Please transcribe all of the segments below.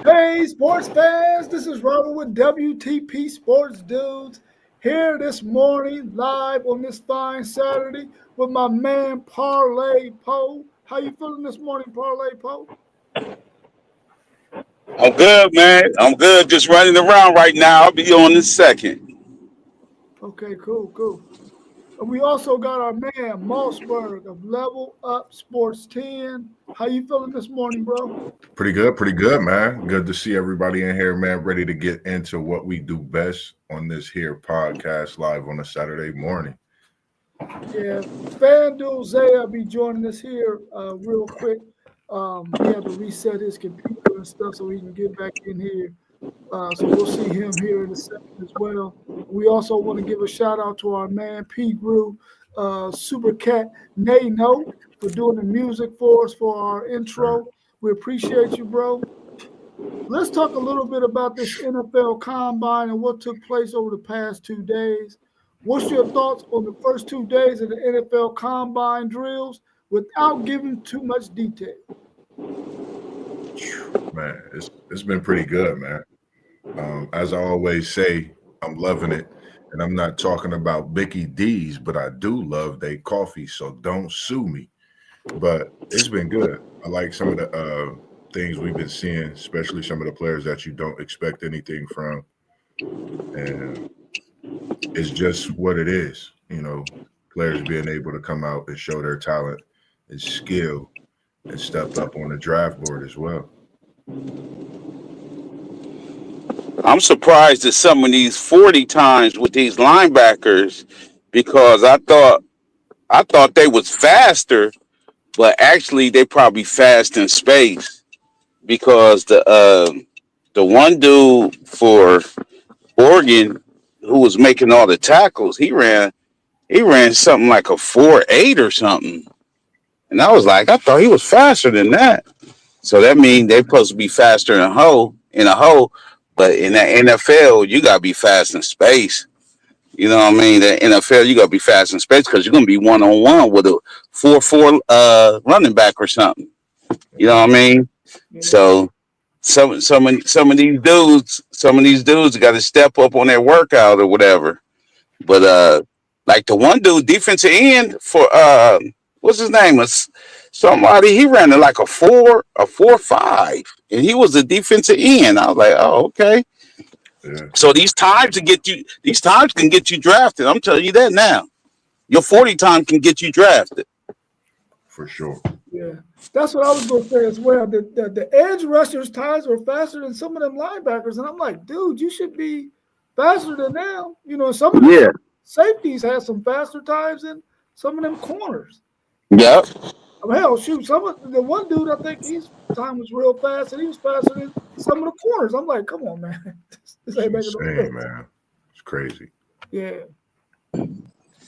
Hey, sports fans, this is Robert with WTP Sports Dudes here this morning live on this fine Saturday with my man Parlay Poe. How you feeling this morning, Parlay Poe? I'm good, man. I'm good. Just running around right now. I'll be on in a second. Okay, cool. And we also got our man Mossberg of Level Up Sports 10. How you feeling this morning, bro? Pretty good, man. Good to see everybody in here, man. Ready to get into what we do best on this here podcast live on a Saturday morning. Yeah, FanDuel Zaya be joining us here real quick. He had to reset his computer and stuff so he can get back in here. So we'll see him here in a second as well. We also want to give a shout out to our man P. Grew, Super Cat Nano for doing the music for us for our intro. We appreciate you, bro. Let's talk a little bit about this NFL Combine and what took place over the past 2 days. What's your thoughts on the first 2 days of the NFL Combine drills without giving too much detail? Man, it's been pretty good, man. As I always say, I'm loving it. And I'm not talking about Mickey D's, but I do love their coffee, so don't sue me. But it's been good. I like some of the things we've been seeing, especially some of the players that you don't expect anything from. And it's just what it is, players being able to come out and show their talent and skill and step up on the draft board as well. I'm surprised at some of these 40 times with these linebackers because I thought they was faster, but actually they probably fast in space because the one dude for Oregon who was making all the tackles, he ran something like a 4.8 or something. And I was like, I thought he was faster than that. So that means they're supposed to be faster in a hole, but in the NFL, you gotta be fast in space. You know what I mean? The NFL, you gotta be fast in space because you're gonna be 1-on-1 with a 4-4 running back or something. You know what I mean? So some of these dudes got to step up on their workout or whatever. But like the one dude, defensive end for what's his name? Somebody he ran it like a 4.5, and he was a defensive end. I was like, oh, okay. Yeah. So these times can get you drafted. I'm telling you that now. Your 40 time can get you drafted. For sure. Yeah, that's what I was going to say as well. The edge rushers' times were faster than some of them linebackers, and I'm like, dude, you should be faster than them. Some of them safeties have some faster times than some of them corners. Yep. Hell, shoot, some of the one dude, I think his time was real fast, and he was faster than some of the corners. I'm like, come on, man, this ain't making no sense, man. It's crazy. Yeah.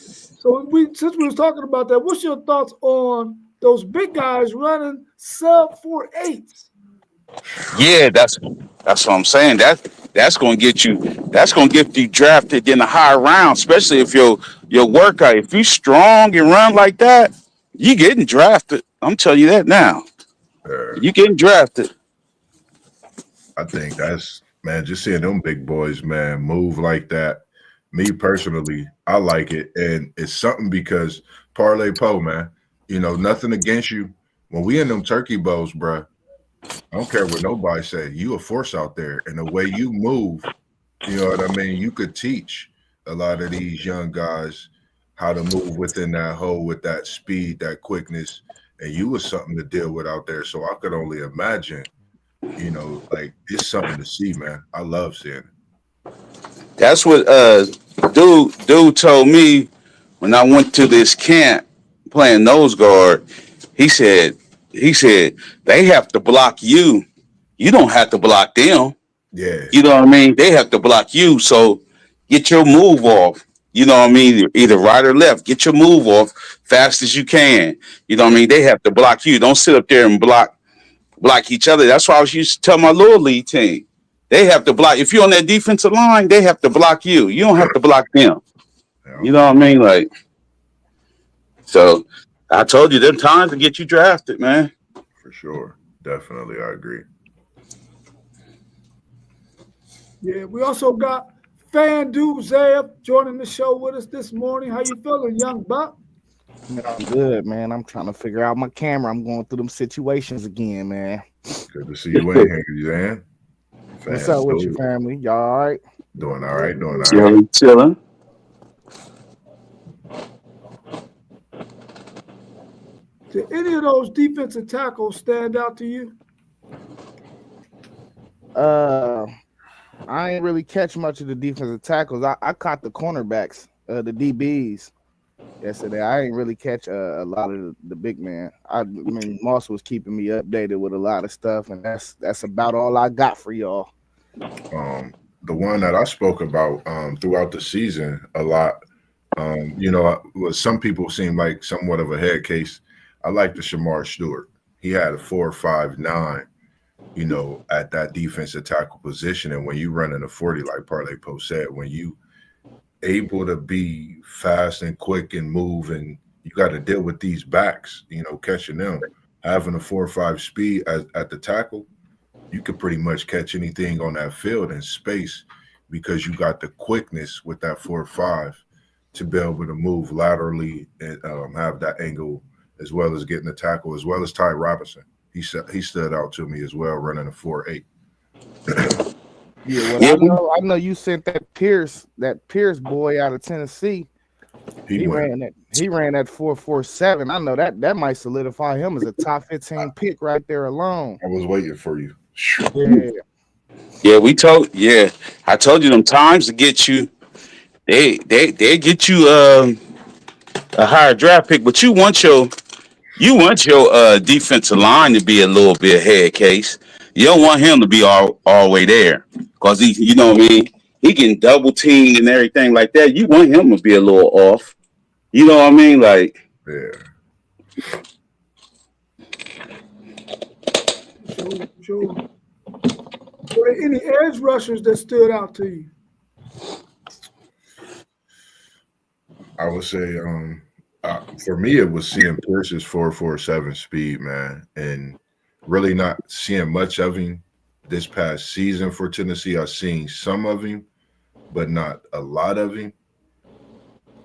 So since we was talking about that, what's your thoughts on those big guys running sub 4.8s? Yeah, that's what I'm saying. That's gonna get you drafted in a high round, especially if your workout, if you strong and run like that, you getting drafted. I'm telling you that now. You getting drafted. I think that's, man, just seeing them big boys, man, move like that. Me personally, I like it. And it's something because Parlay Poe, man, nothing against you. When we in them turkey bowls, bruh, I don't care what nobody say. You a force out there. And the way you move You know what I mean? You could teach a lot of these young guys how to move within that hole with that speed, that quickness, and you was something to deal with out there. So I could only imagine, like it's something to see, man. I love seeing it. That's what dude told me when I went to this camp playing nose guard. He said he said they have to block you. You don't have to block them. Yeah, You know what I mean? They have to block you. So get your move off. You know what I mean? Either right or left. Get your move off fast as you can. You know what I mean? They have to block you. Don't sit up there and block each other. That's why I was used to tell my little league team. They have to block. If you're on that defensive line, they have to block you. You don't have to block them. yeah, You know what I mean? Like, so I told you, them times to get you drafted, man. for sure. Definitely, I agree. Yeah, we also got FanDuel Zeb joining the show with us this morning. How you feeling, young buck? Man, I'm good, man. I'm trying to figure out my camera. I'm going through them situations again, man. Good to see you in here, Zan. What's up with your family? Y'all all right? Doing all right, doing all right. Chilling. Did any of those defensive tackles stand out to you? I ain't really catch much of the defensive tackles. I caught the cornerbacks, the DBs yesterday. I ain't really catch a lot of the big man. I mean, Moss was keeping me updated with a lot of stuff, and that's about all I got for y'all. The one that I spoke about throughout the season a lot, was some people seem like somewhat of a head case. I like the Shamar Stewart. He had a 4.59, at that defensive tackle position. And when you run in a 40, like Parlay Post said, when you able to be fast and quick and move, and you got to deal with these backs, catching them, having a 4.5 speed at the tackle, you could pretty much catch anything on that field in space because you got the quickness with that 4.5 to be able to move laterally and have that angle, as well as getting the tackle, as well as Ty Robinson. He stood out to me as well, running a 4.8. Yeah, well, I know you sent that Pierce boy out of Tennessee. He ran that 4.47. I know that might solidify him as a top 15 pick right there alone. I was waiting for you. Yeah, I told you them times to get you. They get you a higher draft pick, but you want your defensive line to be a little bit head case. You don't want him to be all the way there because he, you know what I mean. He getting double teamed and everything like that. You want him to be a little off. You know what I mean? Like, yeah. Sure. Were there any edge rushers that stood out to you? I would say, for me, it was seeing Pierce's 4.47 speed, man, and really not seeing much of him this past season for Tennessee. I've seen some of him, but not a lot of him.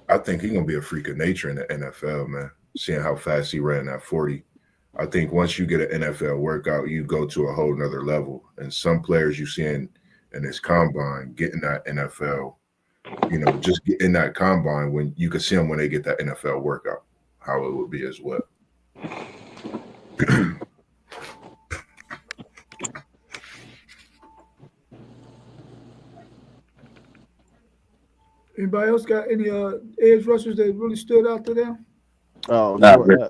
I think he's gonna be a freak of nature in the NFL, man. Seeing how fast he ran that 40. I think once you get an NFL workout, you go to a whole nother level. And some players you see in this combine getting that NFL, just get in that combine when you can see them when they get that NFL workout, how it would be as well. Anybody else got any edge rushers that really stood out to them? Oh, the dude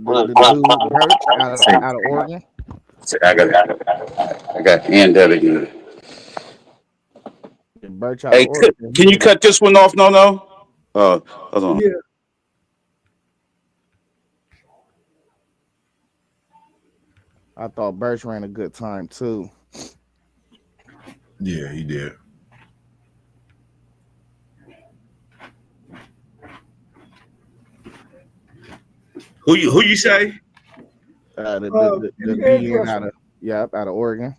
Birch out of Oregon. I got hand that again. Birch out Hey, of Oregon. can you cut this one off? No. Hold on. Yeah. I thought Birch ran a good time too. Yeah, he did. Who you say? The being out of Oregon.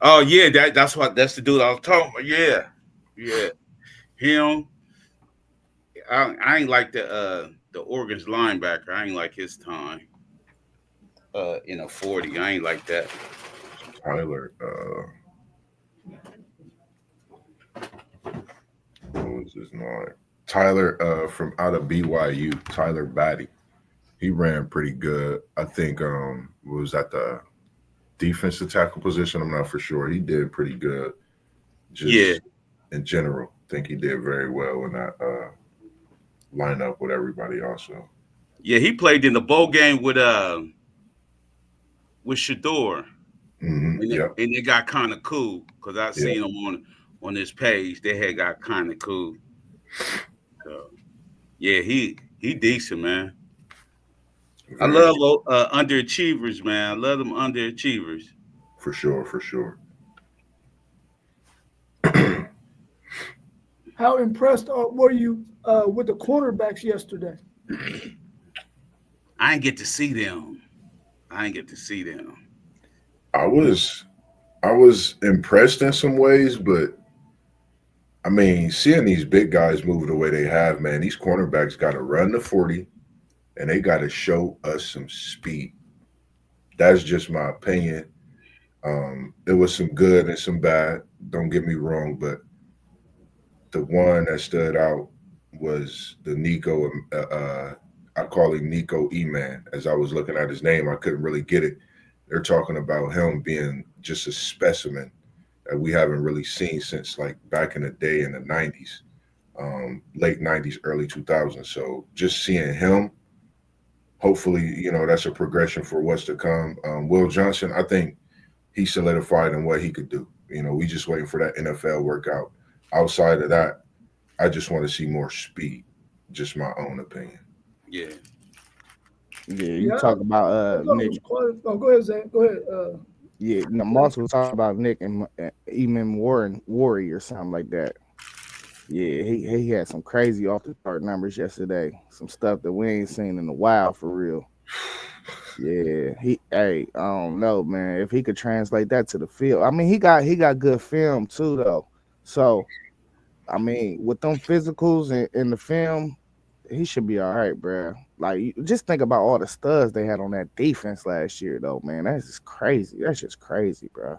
Oh yeah, that's the dude I was talking about. Yeah. Him. I ain't like the Oregon's linebacker. I ain't like his time. In a 40, I ain't like that. Tyler. was his name? Tyler from out of BYU, Tyler Batty. He ran pretty good. I think was at the defensive tackle position. I'm not for sure. He did pretty good. Just Yeah, in general, I think he did very well in that lineup with everybody also. yeah. He played in the bowl game with Shador, Yep. and it got kind of cool because I Yeah. seen him on this page. They had got kind of cool. So, yeah, he decent, man. I Very love underachievers, man. I love them underachievers. for sure, for sure. How impressed were you with the cornerbacks yesterday? I ain't get to see them. I was impressed in some ways, but I mean, seeing these big guys move the way they have, man, these cornerbacks got to run the 40 and they got to show us some speed. That's just my opinion. There was some good and some bad. Don't get me wrong, but the one that stood out was the Nico. I call him Nico E-Man. As I was looking at his name, I couldn't really get it. They're talking about him being just a specimen that we haven't really seen since like back in the day in the 90s, late 90s, early 2000s. So just seeing him, hopefully, that's a progression for what's to come. Will Johnson, I think he solidified in what he could do. We just waiting for that NFL workout. Outside of that, I just want to see more speed. Just my own opinion. Yeah. Yeah, you talk about Nick. Oh, go ahead, Zach. Go ahead. Yeah, Moss was talking about Nick and Eamon Worry or something like that. Yeah, he had some crazy off the chart numbers yesterday. Some stuff that we ain't seen in a while for real. Yeah, I don't know, man. If he could translate that to the field, I mean, he got good film too, though. So, I mean, with them physicals in the film, he should be all right, bro. Like, just think about all the studs they had on that defense last year, though, man. That's just crazy. That's just crazy, bro.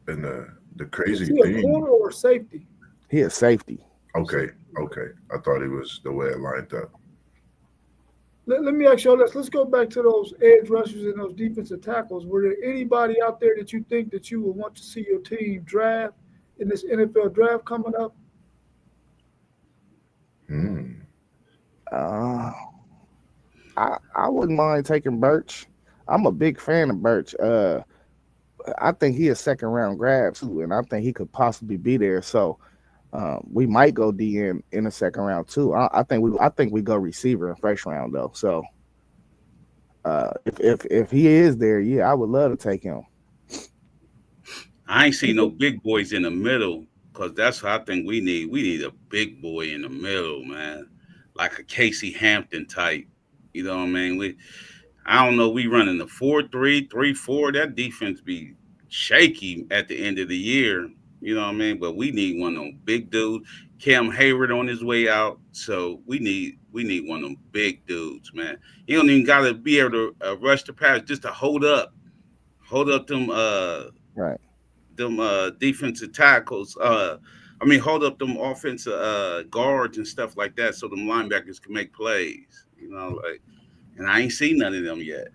And the crazy Is he a thing, corner or safety? He a safety. Okay. I thought it was the way it lined up. Let me ask y'all this. Let's go back to those edge rushers and those defensive tackles. Were there anybody out there that you think that you would want to see your team draft in this NFL draft coming up? I wouldn't mind taking Birch. I'm a big fan of Birch. I think he a second round grab too, and I think he could possibly be there. So we might go DN in the second round too. I think we go receiver in first round though. So if he is there, yeah, I would love to take him. I ain't see no big boys in the middle because that's what I think we need. We need a big boy in the middle, man, like a Casey Hampton type. You know what I mean? I don't know. We running the 4-3, 3-4. That defense be shaky at the end of the year. You know what I mean? But we need one of them big dudes. Cam Hayward on his way out, so we need one of them big dudes, man. You don't even gotta be able to rush the pass, just to hold up them Right. them defensive tackles. Hold up them offensive guards and stuff like that, so them linebackers can make plays. And I ain't seen none of them yet.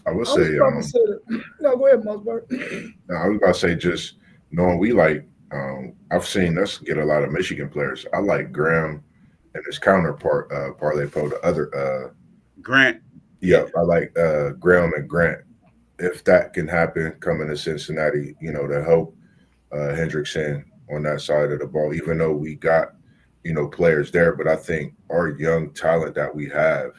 I would I say, was about to say that. No, go ahead, Mossberg. I was about to say, just knowing we like, I've seen us get a lot of Michigan players. I like Graham and his counterpart, Parlay Po, the other Grant. Yeah, I like Graham and Grant. If that can happen coming to Cincinnati, to help Hendrickson on that side of the ball, even though we got, players there. But I think our young talent that we have,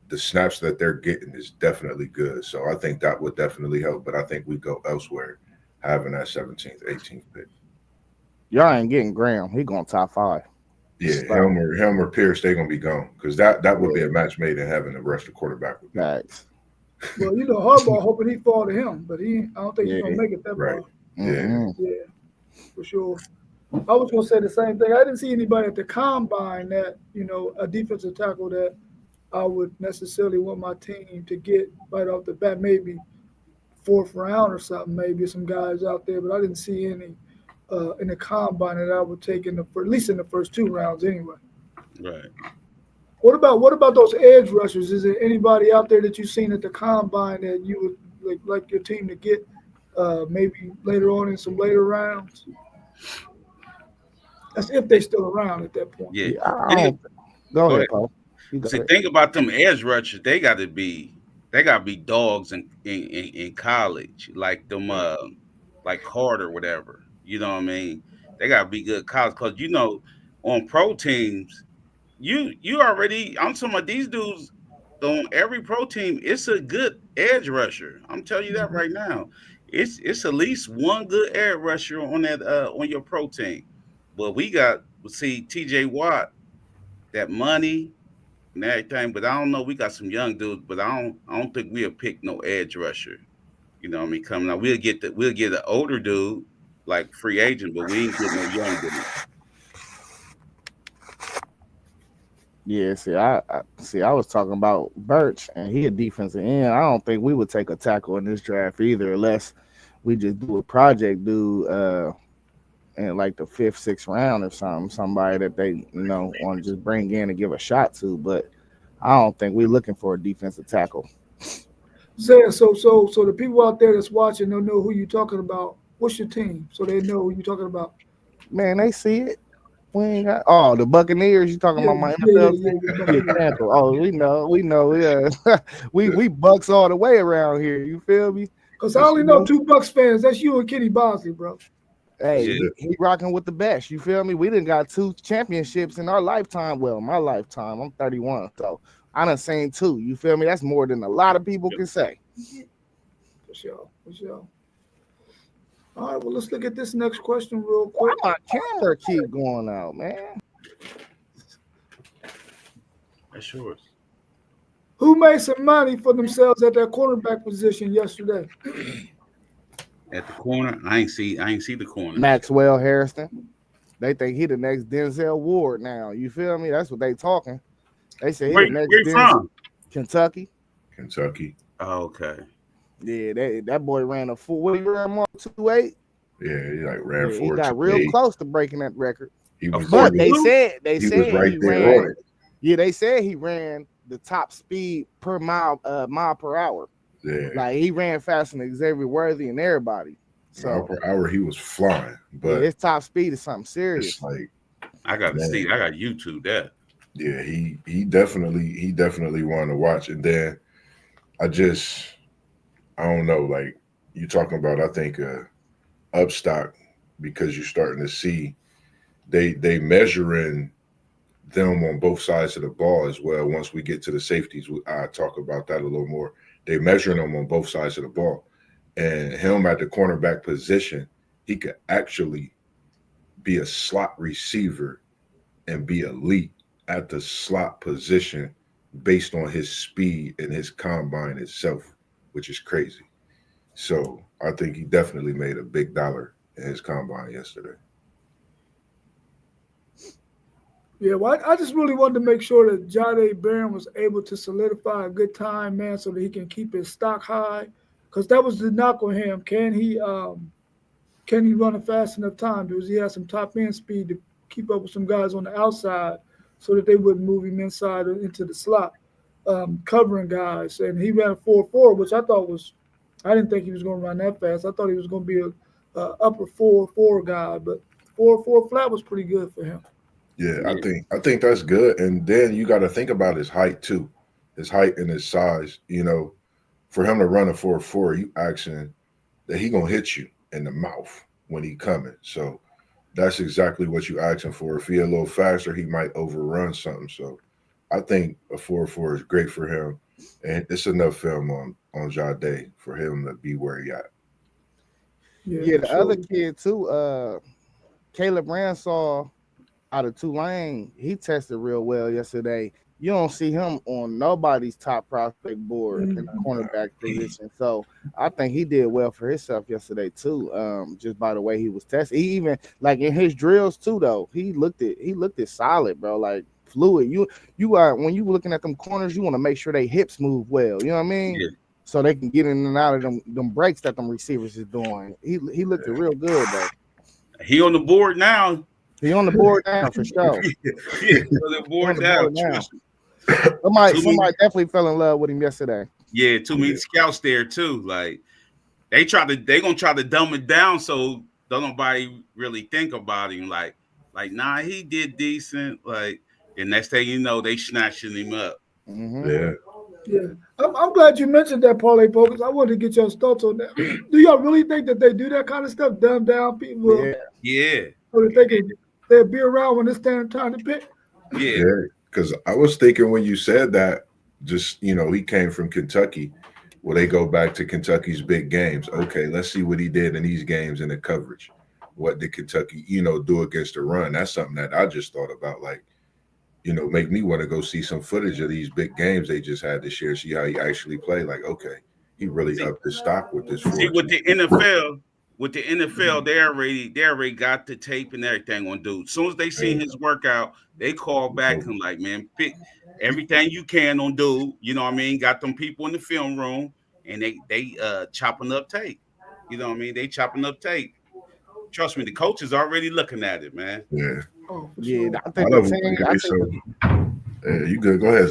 the snaps that they're getting is definitely good. So I think that would definitely help. But I think we go elsewhere having that 17th, 18th pick. Y'all ain't getting Graham. He going top 5. Yeah, Helmer, Pierce, they're gonna be gone because that would be a match made in heaven to rush the quarterback with. Facts. Well, Harbaugh hoping he fall to him, but I don't think he's gonna make it that far. Yeah, for sure. I was gonna say the same thing. I didn't see anybody at the combine that a defensive tackle that I would necessarily want my team to get right off the bat. Maybe 4th round or something. Maybe some guys out there, but I didn't see any in the combine that I would take at least in the first 2 rounds anyway. Right. What about those edge rushers? Is there anybody out there that you've seen at the combine that you would like your team to get maybe later on in some later rounds? That's if they're still around at that point. Yeah. Yeah, I Yeah. don't, go Go ahead, ahead. Paul. You got See, it. think about them edge rushers. They got to be dogs in college, like them like Carter, whatever. You know what I mean? They got to be good college because on pro teams, you already. I'm talking about these dudes on every pro team. It's a good edge rusher. I'm telling you that Mhm. right now. It's at least one good edge rusher on that on your pro team. But we got see T.J. Watt, that money and everything. But I don't know. We got some young dudes, but I don't think we'll pick no edge rusher. You know what I mean? Coming out, we'll get an older dude like free agent, but we ain't get no young dude. Yeah, I was talking about Birch, and he a defensive end. I don't think we would take a tackle in this draft either, unless we just do a project dude in like the 5th, 6th round or something. Somebody that they want to just bring in and give a shot to. But I don't think we're looking for a defensive tackle. Zaya, so the people out there that's watching, they'll know who you're talking about. What's your team? So they know who you're talking about. Man, they see it. We ain't got the Buccaneers. You talking Yeah, about my yeah, NFL yeah, team? yeah. Yeah, Buccaneers. Tampa. Oh, we know. Yeah, we Bucks all the way around here. You feel me? Because I Yes, only know 2 Bucks fans. That's you and Kenny Bosley, bro. Hey, that's Yeah. it. he rocking with the best. You feel me? We done got 2 championships in our lifetime. Well, my lifetime. I'm 31, so I done seen 2. You feel me? That's more than a lot of people can say. For sure. All right, well, let's look at this next question real Why quick. my camera keep going out, man? That's yours. Who made some money for themselves at that cornerback position yesterday? At the corner, I ain't see the corner. Maxwell Harrison. They think he the next Denzel Ward now. You feel me? That's what they talking. They say he Where the next you Denzel. from? Kentucky. Kentucky. Oh, okay. Yeah, that boy ran a full. What he ran more 2.8? Yeah, he like ran Yeah, he for got it. real close to breaking that record. He was, But he was, they he said was right he there ran. on it. Yeah, they said he ran the top speed per mile per hour. Yeah. Like he ran faster than Xavier Worthy and everybody. Mile So per hour, he was flying. yeah, But his top speed is something serious. it's like, I got to Man. see. I got YouTube that. yeah, he definitely wanted to watch. And then I don't know, like you talking about, I think upstock, because you're starting to see they measuring them on both sides of the ball as well. Once we get to the safeties, I talk about that a little more. They measuring them on both sides of the ball, and him at the cornerback position, he could actually be a slot receiver and be elite at the slot position based on his speed and his combine itself, which is crazy. So I think he definitely made a big dollar in his combine yesterday. Yeah, well, I just really wanted to make sure that Jahdae Barron was able to solidify a good time, man, so that he can keep his stock high. Because that was the knock on him. Can he run a fast enough time? Does he have some top end speed to keep up with some guys on the outside so that they wouldn't move him inside or into the slot, covering guys? And he ran a 4.4, which I didn't think he was going to run that fast. I thought he was going to be a upper 4.4 guy, but 4.4 flat was pretty good for him. Yeah, I think that's good. And then you got to think about his height too, his height and his size. You know, for him to run a 4.4, you asking that he gonna hit you in the mouth when he coming. So that's exactly what you asking for. If he a little faster, he might overrun something. So I think a 4.4 is great for him, and it's enough film on Jahdae for him to be where he at. Yeah, the other kid too, Caleb Ransaw out of Tulane, he tested real well yesterday. You don't see him on nobody's top prospect board in the cornerback position. So I think he did well for himself yesterday too. Just by the way he was tested. He even like in his drills too, though. He looked it solid, bro. Like fluid. You are when you looking at them corners, you want to make sure they hips move well. You know what I mean? Yeah. So they can get in and out of them breaks that them receivers is doing. He looked it real good though. He on the board now. He on the board now for sure. Yeah, on the On board the now. board now. Trust me. Somebody Too many- definitely fell in love with him yesterday. Yeah, too many scouts there too. Like they gonna try to dumb it down so don't nobody really think about him. Like nah, he did decent. Like the next thing you know, they snatching him up. Mm-hmm. Yeah. Yeah, I'm glad you mentioned that, Parlay Focus. I wanted to get your thoughts on that. Do y'all really think that they do that kind of stuff, dumb down people, Yeah. Yeah, or that they'll be around when it's time to pick? yeah, Yeah. Because I was thinking when you said that, just he came from Kentucky. Well, they go back to Kentucky's big games. Okay, let's see what he did in these games in the coverage. What did Kentucky, do against the run? That's something that I just thought about. Like, make me want to go see some footage of these big games they just had this year, see how he actually played. Like, okay, he really upped his stock with this. See, with the NFL, they already got the tape and everything on dude. As soon as they see his workout, they call back and like, man, pick everything you can on dude. You know what I mean? Got them people in the film room and they chopping up tape. You know what I mean? They chopping up tape. Trust me, the coach is already looking at it, man. Yeah. Oh, for Yeah, sure. I think you good? Go ahead,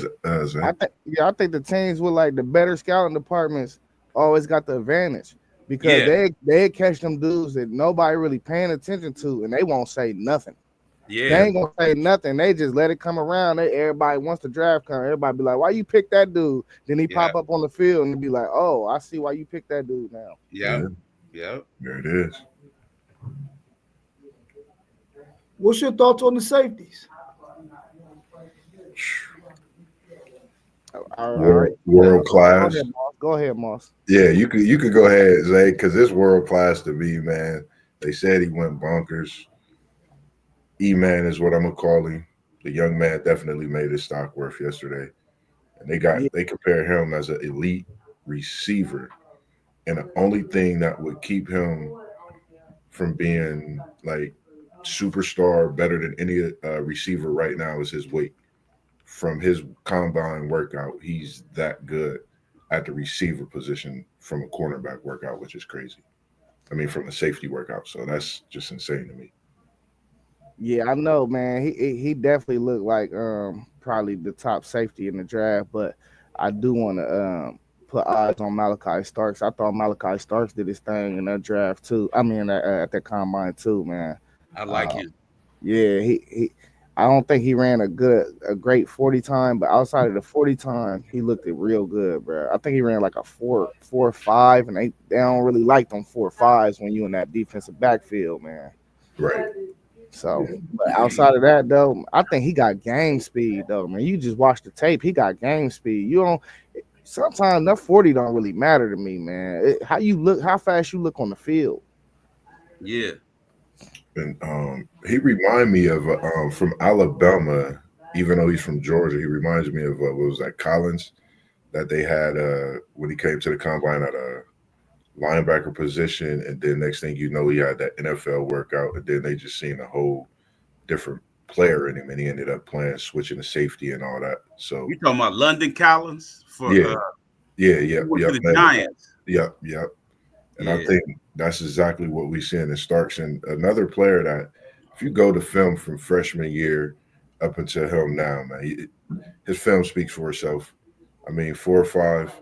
Zach. I think the teams with like the better scouting departments always got the advantage because they catch them dudes that nobody really paying attention to, and they won't say nothing. Yeah, They ain't gonna say nothing. They just let it come around. Everybody wants the draft come. Everybody be like, "Why you pick that dude?" Then he pop up on the field and be like, "Oh, I see why you picked that dude now." Yeah. There it is. What's your thoughts on the safeties? All right. World class. Go ahead, Moss. Yeah, you could go ahead, Zay, because it's world class to me, man. They said he went bonkers. E-Man is what I'm gonna call him. The young man definitely made his stock worth yesterday, and they compare him as an elite receiver, and the only thing that would keep him from being like superstar, better than any receiver right now, is his weight. From his combine workout, he's that good at the receiver position from a cornerback workout, which is crazy. I mean, from the safety workout. So that's just insane to me. Yeah, I know, man. He definitely looked like probably the top safety in the draft, but I do want to put eyes on Malachi Starks. I thought Malachi Starks did his thing in that draft too. I mean, at that combine too, man. I like him. Yeah, he I don't think he ran a great 40 time, but outside of the 40 time, he looked it real good, bro. I think he ran like a 4.5, and they don't really like them 4.5s when you in that defensive backfield, man. Right. So, but outside of that, though, I think he got game speed, though, man. You just watch the tape, he got game speed. You don't. Sometimes that 40 don't really matter to me, man. How you look, how fast you look on the field. Yeah. And he reminded me of from Alabama, even though he's from Georgia. He reminds me of what was that, Collins, that they had when he came to the combine at a linebacker position, and then next thing you know, he had that NFL workout, and then they just seen a whole different player in him, and he ended up switching to safety and all that. So you talking about London Collins for yeah, the Giants? Yep. And I think that's exactly what we see in Starks. And another player that, if you go to film from freshman year up until him now, man, his film speaks for itself. I mean, 4.5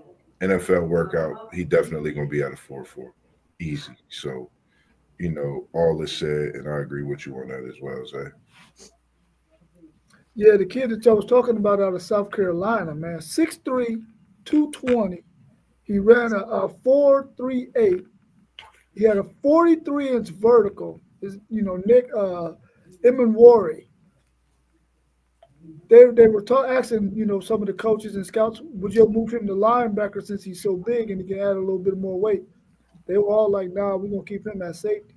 NFL workout, he definitely going to be at a 4.4, easy. So, all is said, and I agree with you on that as well, Zay. Yeah, the kid that I was talking about out of South Carolina, man, 6'3", 220. He ran a 4.38. He had a 43-inch vertical. Nick Emanwari. They were asking, some of the coaches and scouts, would you move him to linebacker since he's so big and he can add a little bit more weight? They were all like, nah, we're gonna keep him at safety.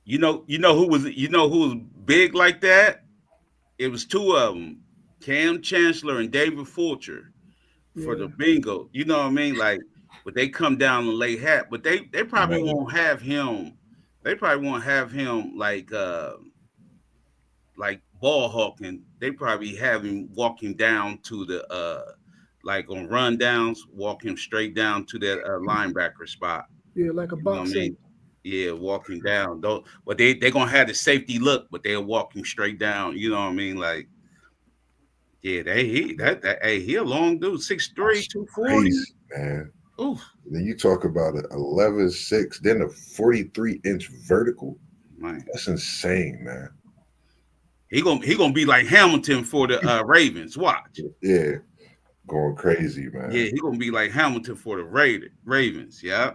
You know who was big like that? It was two of them, Cam Chancellor and David Fulcher for the Bengals. You know what I mean? Like, but they come down and lay hat, but they probably won't have him. They probably won't have him like ball hawking. They probably have him walking down to the like on run downs, walk him straight down to that linebacker spot. Yeah, like a box safety. Yeah, walk him down. Don't, but they gonna have the safety look, but they'll walk him straight down. You know what I mean? Like, yeah, hey, he a long dude, 6'3", That's 240. crazy, man. Oof, Then you talk about an 11.6, then a 43-inch vertical. man. That's insane, man. He gonna be like Hamilton for the Ravens. Watch. Yeah, going crazy, man. Yeah, he gonna be like Hamilton for the Ravens. Yeah.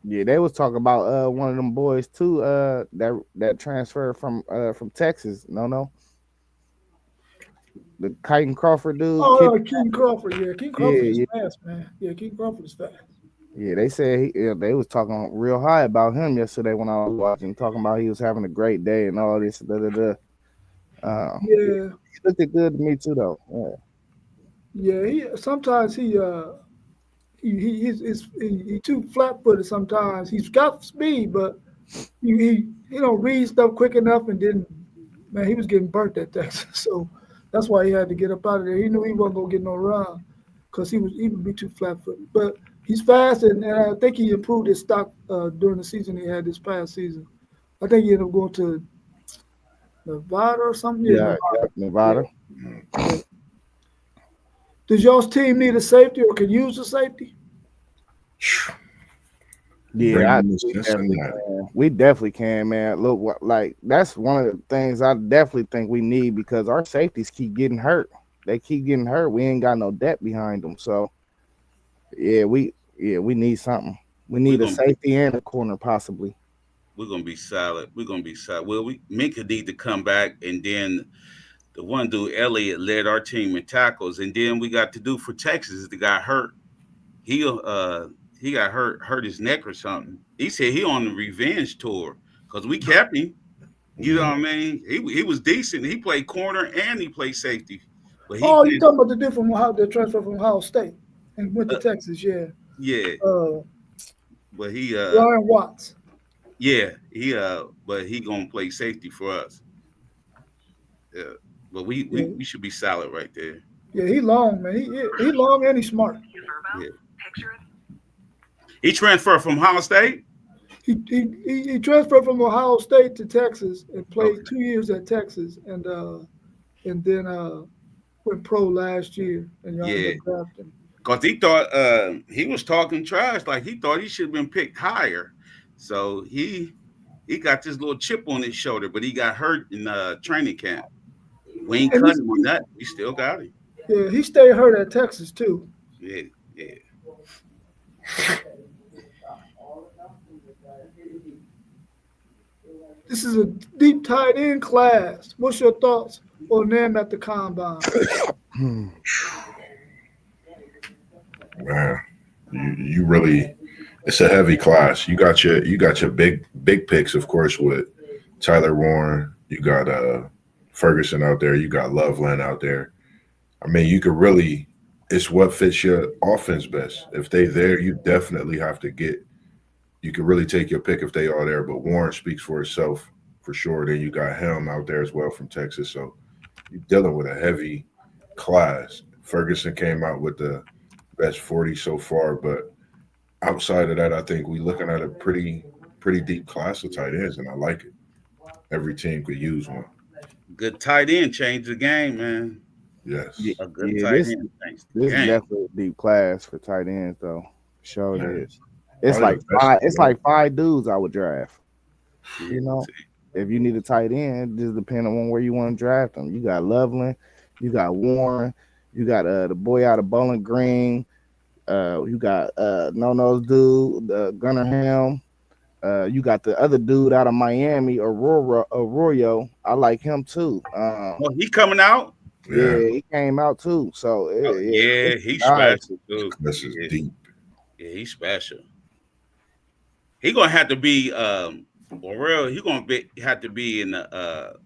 Yeah, they was talking about one of them boys too. That transferred from Texas. No, the Kyton Crawford dude. Oh, King Crawford. Yeah, King Crawford is Yeah. fast, man. Yeah, King Crawford is fast. Yeah, they said they was talking real high about him yesterday when I was watching, talking about he was having a great day and all this. Yeah, He looked good to me too, though. Yeah. yeah. Sometimes he's too flat-footed. Sometimes he's got speed, but he don't read stuff quick enough, and then man, he was getting burnt at Texas. So that's why he had to get up out of there. He knew he wasn't gonna get no run because he would be too flat-footed. But he's fast, and I think he improved his stock during the season he had this past season. I think he ended up going to Nevada or something. Yeah, Nevada. Yeah. Does y'all's team need a safety or can use a safety? Yeah, we definitely can, man. Look, like that's one of the things I definitely think we need because our safeties keep getting hurt. They keep getting hurt. We ain't got no depth behind them, so yeah, we need something. We need a safety and a corner, possibly. We're gonna be solid. Well, Minka need to come back, and then the one dude Elliott led our team in tackles, and then we got to do for Texas. The guy hurt. He got hurt his neck or something. He said he on the revenge tour because we kept him. You know what I mean? He was decent. He played corner and he played safety. But you talking about the different how the transfer from Ohio State and went to Texas? Yeah. Yeah. But he Ryan Watts. Yeah, but he gonna play safety for us. Yeah, but we should be solid right there. Yeah, he long, man. He long and he's smart. Yeah. He transferred from Ohio State. He transferred from Ohio State to Texas and played 2 years at Texas, and then went pro last year. And y'all ended up drafting him. Cause he thought he was talking trash, like he thought he should have been picked higher. So he got this little chip on his shoulder, but he got hurt in training camp. We ain't cut him on that. We still got him. Yeah, he stayed hurt at Texas too. Yeah. This is a deep tight end class. What's your thoughts on them at the combine? Man, you really, it's a heavy class. You got your big picks, of course, with Tyler Warren. You got Ferguson out there. You got Loveland out there. I mean, you could really, it's what fits your offense best. If they there, you definitely have to get. You could really take your pick if they are there. But Warren speaks for himself for sure. Then you got Helm out there as well from Texas. So you're dealing with a heavy class. Ferguson came out with the best 40 so far, but outside of that, I think we're looking at a pretty deep class of tight ends, and I like it. Every team could use one. Good tight end changed the game, man. Yes. A good tight end changed the game. This is definitely a deep class for tight ends, though. Sure it is. It's like five dudes I would draft. You know, if you need a tight end, just depending on where you want to draft them. You got Loveland, you got Warren, you got the boy out of Bowling Green. You got No-Nose dude, Gunnar Helm. You got the other dude out of Miami, Arroyo. I like him too. He coming out? Yeah, he came out too. So he's special, dude. This is deep. Yeah, he's special. He gonna have to be Arroyo. He gonna have to be in the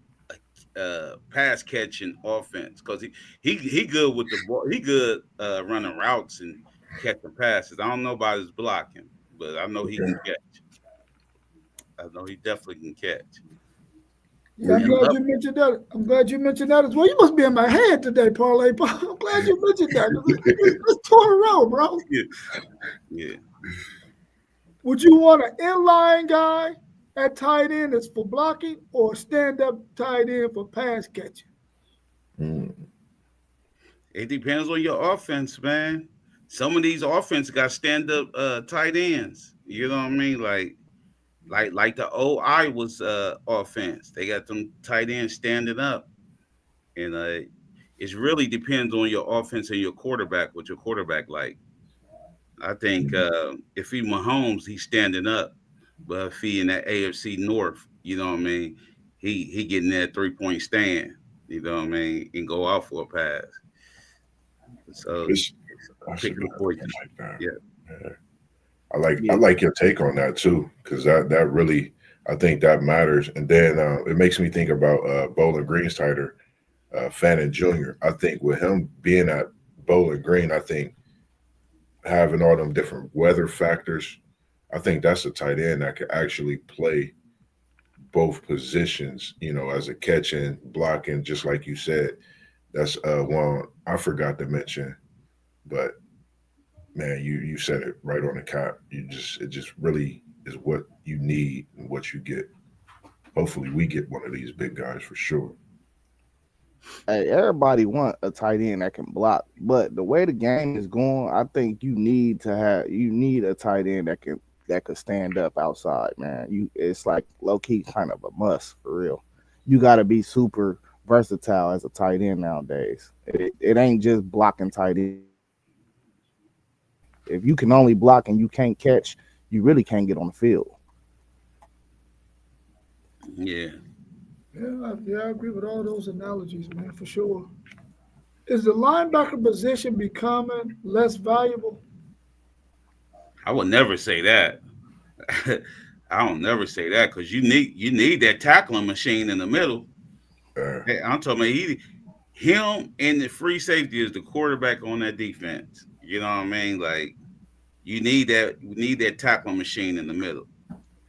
pass catching offense because he good with the ball. He good running routes and catching passes. I don't know about his blocking, but I know he can catch. I know he definitely can catch. Yeah, I'm glad you mentioned that as well. You must be in my head today, Parlay. I'm glad you mentioned that. It's 2 in a row, bro. Yeah. Would you want an inline guy at tight end that's for blocking, or stand up tight end for pass catching? It depends on your offense, man. Some of these offense got stand up tight ends. You know what I mean? Like the old Iowa's offense. They got them tight ends standing up. And it really depends on your offense and your quarterback, what your quarterback like. I think if he Mahomes, he's standing up. But if he in that AFC North, you know what I mean, he getting that 3-point stand, you know what I mean, and go out for a pass. So pick the point. Yeah. I like your take on that too, because that really, I think that matters. And then it makes me think about Bowling Green's tighter, Fannin Jr. I think with him being at Bowling Green, I think having all them different weather factors, I think that's a tight end that could actually play both positions, you know, as a catching, blocking, just like you said. That's one I forgot to mention, but man, you said it right on the cap. It just really is what you need and what you get. Hopefully we get one of these big guys for sure. Hey, everybody want a tight end that can block, but the way the game is going, I think you need a tight end that could stand up outside, man. It's like low key kind of a must for real. You got to be super versatile as a tight end nowadays. It ain't just blocking tight end. If you can only block and you can't catch, you really can't get on the field. Yeah. Yeah, I agree with all those analogies, man, for sure. Is the linebacker position becoming less valuable? I would never say that. I don't never say that because you need that tackling machine in the middle. Hey, I'm talking about him and the free safety is the quarterback on that defense. You know what I mean? Like you need that tackling machine in the middle.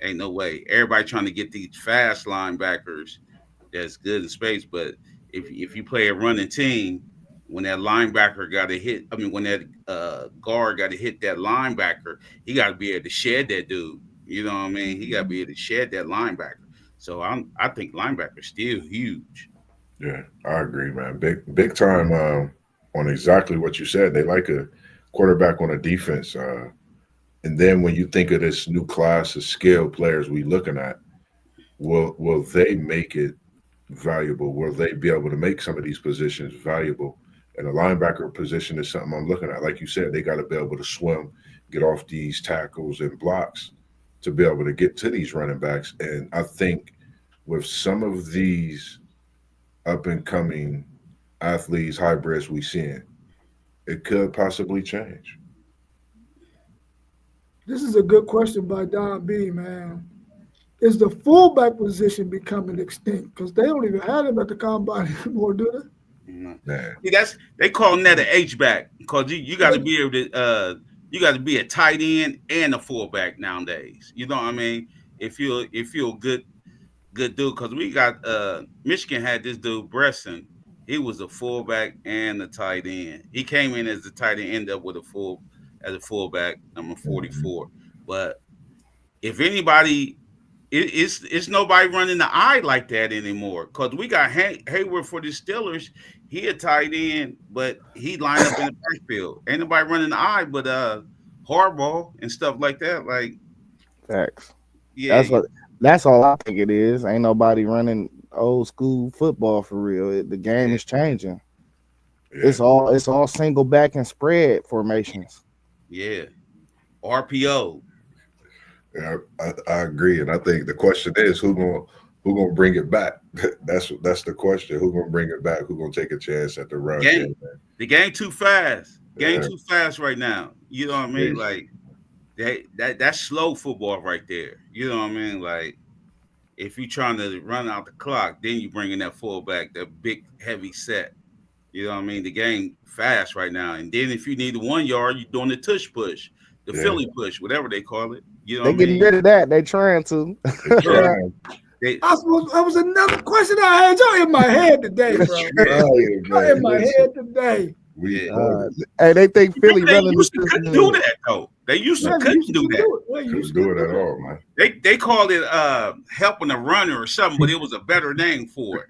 Ain't no way. Everybody trying to get these fast linebackers that's good in space, but if you play a running team, when that linebacker got to hit, when that guard got to hit that linebacker, he got to be able to shed that dude. You know what I mean? He got to be able to shed that linebacker. So I think linebacker's still huge. Yeah, I agree, man. Big time on exactly what you said. They like a quarterback on a defense. And then when you think of this new class of skilled players we looking at, will they make it valuable? Will they be able to make some of these positions valuable? And the linebacker position is something I'm looking at. Like you said, they got to be able to swim, get off these tackles and blocks to be able to get to these running backs. And I think with some of these up and coming athletes, hybrids we seeing, it could possibly change. This is a good question by Don B, man. Is the fullback position becoming extinct? Because they don't even have him at the combine anymore, do they? Man. See, that calling that an H-back because you got to be able to you got to be a tight end and a fullback nowadays. You know what I mean? If you're a good dude, because we got Michigan had this dude Bresson. He was a fullback and a tight end. He came in as a tight end, ended up with as a fullback, number 44. But if anybody, it's nobody running the eye like that anymore. Because we got Hayward for the Steelers. He a tight end, but he lined up in the backfield. Ain't nobody running the eye but Harbaugh and stuff like that. Like facts. Yeah, that's all I think it is. Ain't nobody running old school football for real. The game is changing. Yeah. It's all single back and spread formations. Yeah, RPO. Yeah, I agree, and I think the question is who gonna bring it back. That's the question. Who gonna bring it back? Who gonna take a chance at the run? The game too fast. Game too fast right now. You know what I mean? Like that's slow football right there. You know what I mean? Like if you're trying to run out the clock, then you bring in that fullback, that big heavy set. You know what I mean? The game fast right now. And then if you need the 1 yard, you're doing the tush push, the Philly push, whatever they call it. You know they what I mean? Getting rid of that. They trying to. That was another question I had. Y'all in my head today, bro. Y'all in my head today. Hey, they think Philly running. They used to couldn't do that though. They used to Yeah, couldn't you do can that. do it. Yeah, you Couldn't should do it at all, man. They called it helping a runner or something, but it was a better name for it.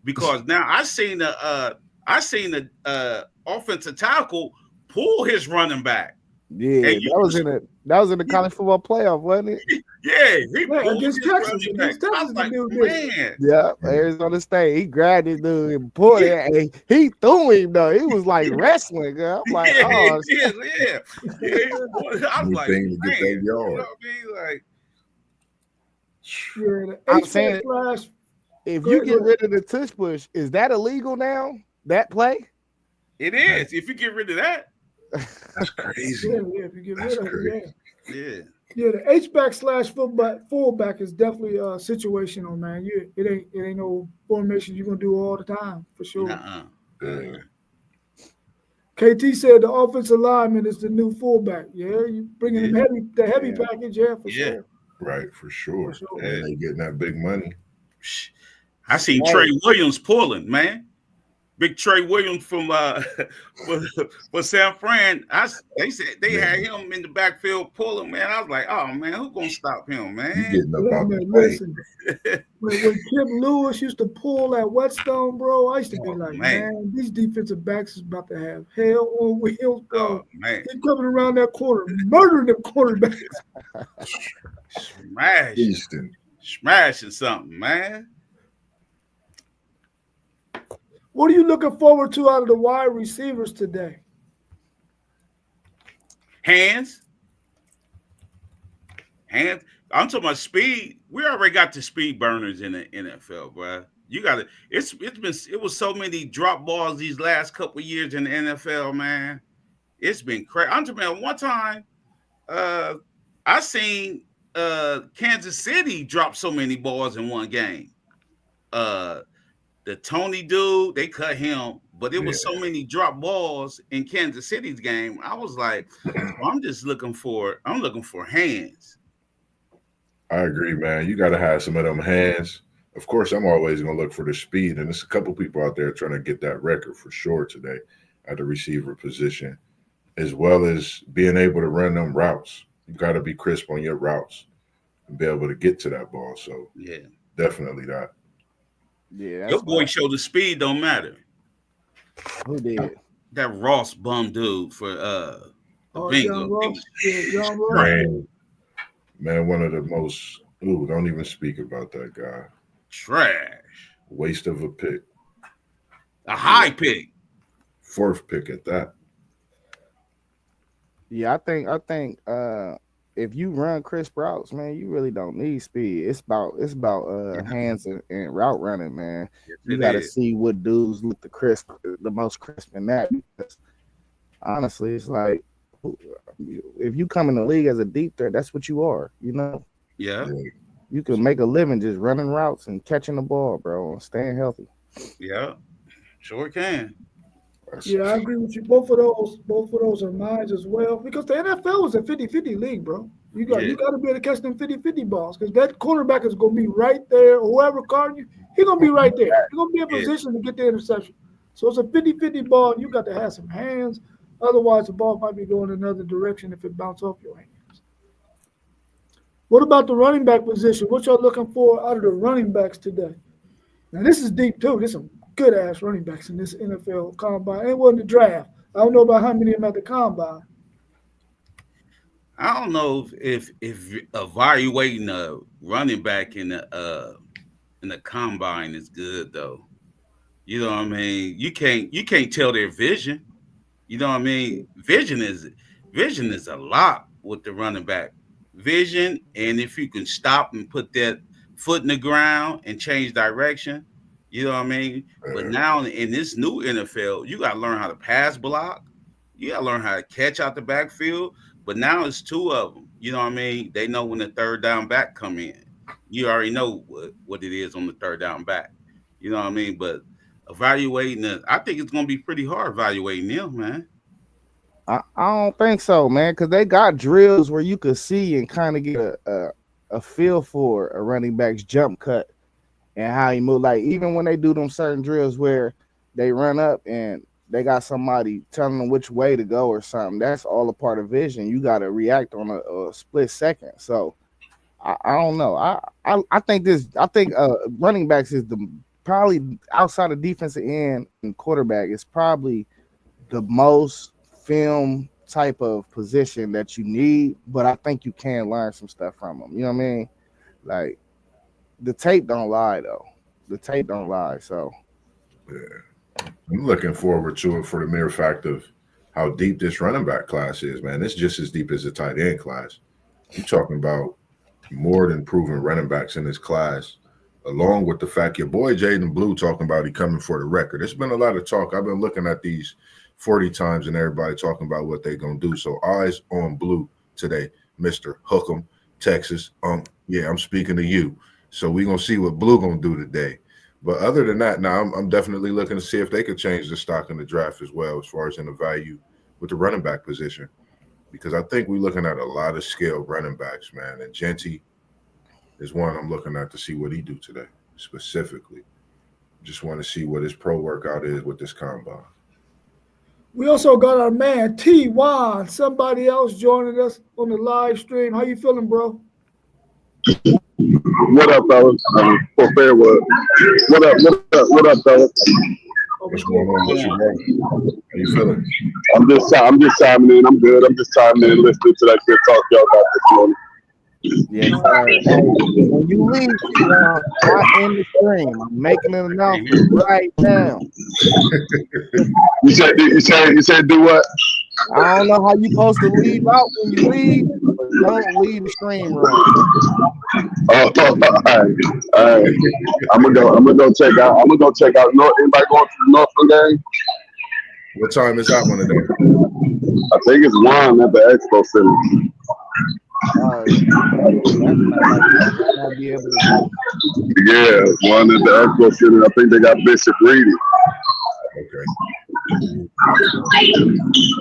Because now I seen the offensive tackle pull his running back. Yeah, And you that was in the college football playoff, wasn't it? yeah, he Yeah, pulled against his Texas. running back. Against I Texas, was the like, dude did. man. Yeah, Arizona State. He grabbed this dude and pulled it. And he threw him though. He was like wrestling. Girl. I'm like, Yeah, oh, yeah. I was like, Anything to get that man, you know yard. what I mean? Like, Yeah, the I'm H-back saying- slash. if Go you ahead, get go rid of the tush push, is that illegal now? That play? it is. If you get rid of that, That's crazy. Yeah, if you get That's rid of it, crazy. yeah. yeah. Yeah, the H-back slash fullback is definitely situational, man. It ain't no formation you're gonna do all the time for sure. Nuh-uh. Yeah. KT said the offensive lineman is the new fullback. Yeah, you bringing him the heavy Yeah. package, yeah, for Yeah. sure. Right, for sure. For sure. And they getting that big money. I seen Hey. Trey Williams pulling, man. Big Trey Williams from for San Fran. They said they had him in the backfield pulling, man. I was like, oh man, who gonna stop him, You man? getting up Look, out the man, way. listen, when Kip Lewis used to pull at Whetstone, bro, I used to be Oh, like, man. man, these defensive backs is about to have hell on wheels, bro. Oh man, They coming around that corner, murdering them quarterbacks. smashing something, man. What are you looking forward to out of the wide receivers today? Hands. I'm talking about speed. We already got the speed burners in the NFL, bro. You got it. It was so many drop balls these last couple of years in the NFL, man. It's been crazy. I'm talking about one time, I seen Kansas City drop so many balls in one game. The Tony dude, they cut him, but it was so many drop balls in Kansas City's game. I was like, I'm looking for hands. I agree, man. You got to have some of them hands. Of course, I'm always going to look for the speed, and there's a couple people out there trying to get that record for sure today at the receiver position, as well as being able to run them routes. You got to be crisp on your routes and be able to get to that ball. So, Yeah, definitely that. Yeah, your boy showed the speed don't matter. Who did? That Ross bum dude for the Bengals. John Ross. Yeah, John Ross. Right. Man, one of the most, don't even speak about that guy. Trash. Waste of a pick. A high pick. 4th pick at that. Yeah, I think if you run crisp routes, man, you really don't need speed. It's about hands and route running, man. You got to see what dudes look the most crisp in that. Because honestly, it's like if you come in the league as a deep threat, that's what you are. You know. Yeah. You can make a living just running routes and catching the ball, bro, and staying healthy. Yeah. Sure can. Yeah, I agree with you. Both of those are mine as well. Because the NFL is a 50-50 league, bro. You got to be able to catch them 50-50 balls because that cornerback is going to be right there. Or whoever guard you, he's going to be right there. He's going to be in position to get the interception. So it's a 50-50 ball. You got to have some hands. Otherwise, the ball might be going another direction if it bounces off your hands. What about the running back position? What y'all looking for out of the running backs today? Now, this is deep, too. There's some good-ass running backs in this NFL combine. It wasn't the draft. I don't know about how many of them at the combine. I don't know if evaluating a running back in the combine is good though. You know what I mean? You can't tell their vision. You know what I mean? Vision is a lot with the running back. Vision, and if you can stop and put that foot in the ground and change direction, you know what I mean? But now in this new NFL, you got to learn how to pass block. You got to learn how to catch out the backfield. But now it's 2 of them. You know what I mean? They know when the third down back come in. You already know what it is on the third down back. You know what I mean? But evaluating I think it's going to be pretty hard evaluating them, man. I don't think so, man, because they got drills where you could see and kind of get a feel for a running back's jump cut and how he move. Like even when they do them certain drills where they run up and they got somebody telling them which way to go or something. That's all a part of vision. You got to react on a split second. So I don't know. I think running backs is the probably outside of defensive end and quarterback is probably the most film type of position that you need. But I think you can learn some stuff from them. You know what I mean? Like the tape don't lie though. The tape don't lie. So Yeah. I'm looking forward to it for the mere fact of how deep this running back class is, man. It's just as deep as the tight end class. You're talking about more than proven running backs in this class, along with the fact your boy Jaden Blue talking about he coming for the record. There's been a lot of talk. I've been looking at these 40 times and everybody talking about what they're going to do. So eyes on Blue today, Mr. Hookem, Texas. Yeah, I'm speaking to you. So we're going to see what Blue going to do today. But other than that, now I'm definitely looking to see if they could change the stock in the draft as well, as far as in the value with the running back position. Because I think we're looking at a lot of skilled running backs, man. And Genty is one I'm looking at to see what he do today, specifically. Just want to see what his pro workout is with this combine. We also got our man T-Juan, somebody else joining us on the live stream. How you feeling, bro? What up, fellas? For Fairwood. What up, fellas? What's going on with you, bro? How you feeling? I'm just chiming in. I'm good. I'm just chiming in, listening to that good talk y'all got this morning. yeah, when you leave, right in the stream, making an announcement right now. You said do what? I don't know how you supposed to leave out when you leave, but don't leave the stream room. Oh, all right. I'm gonna go check out. North. Anybody going to the Northland game? What time is that one today? I think it's 1 at the Expo Center. I'll be able to. Yeah, 1 at the Expo Center. I think they got Bishop Reedy. Okay.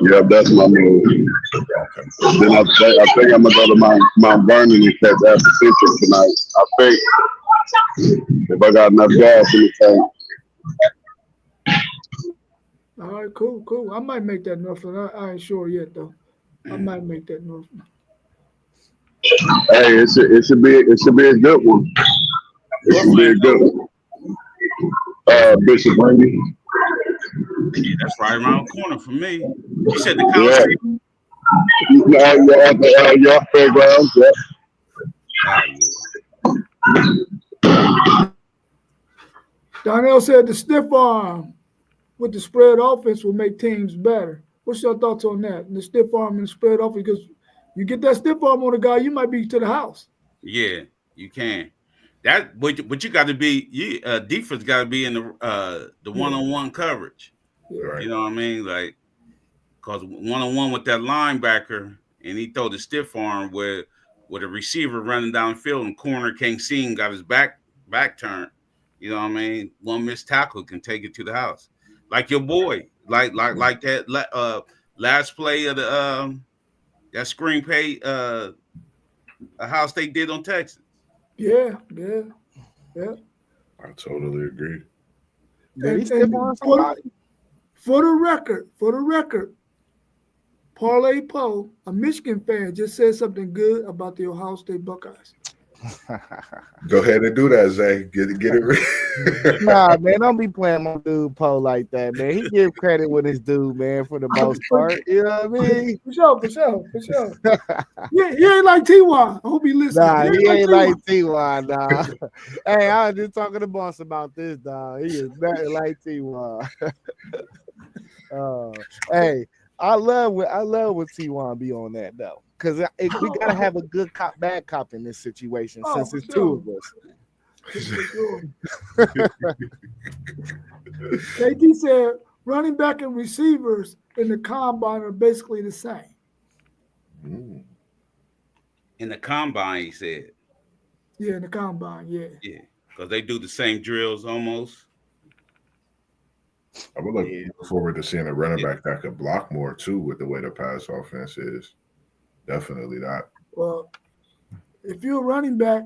Yeah, that's my move. Then I think I'm gonna go to Mount Vernon and catch After Central tonight. I think if I got enough gas in the tank. All right, cool. I might make that Northland. I ain't sure yet though. I might make that Northland. Hey, it should be a good one. It should be a good one. Bishop Brady. Yeah, that's right around the corner for me. You said the Coliseum? Yeah, fairgrounds, yeah. Donnell said the stiff arm with the spread offense will make teams better. What's your thoughts on that? The stiff arm and the spread offense, because you get that stiff arm on a guy, you might be to the house. Yeah, you can. That, but you got to be. Defense got to be in the one-on-one coverage. Right. You know what I mean? Like, because one-on-one with that linebacker, and he throw the stiff arm with a receiver running downfield and corner can't see him, got his back turned. You know what I mean? One missed tackle can take it to the house. Like your boy, like that last play of the that screen play Ohio State did on Texas. Yeah. I totally agree. Did he stiff arm somebody? For the record, Parlay Poe, a Michigan fan, just said something good about the Ohio State Buckeyes. Go ahead and do that, Zay. Get it. Nah, man, don't be playing my dude Poe like that, man. He give credit with his dude, man, for the most part. You know what I mean? For sure. Yeah, he ain't like T.Y. I hope he listening. Nah, he ain't like T.Y., nah. Hey, I was just talking to boss about this, dog. He is nothing like T.Y. Hey, I love when T.Y. be on that though, because we gotta have a good cop, bad cop in this situation since it's two of us. KT said running back and receivers in the combine are basically the same. In the combine, he said. Yeah, in the combine, yeah. Yeah, because they do the same drills almost. I would look forward to seeing a running back that could block more too, with the way the pass offense is. Definitely that. Well, if you're a running back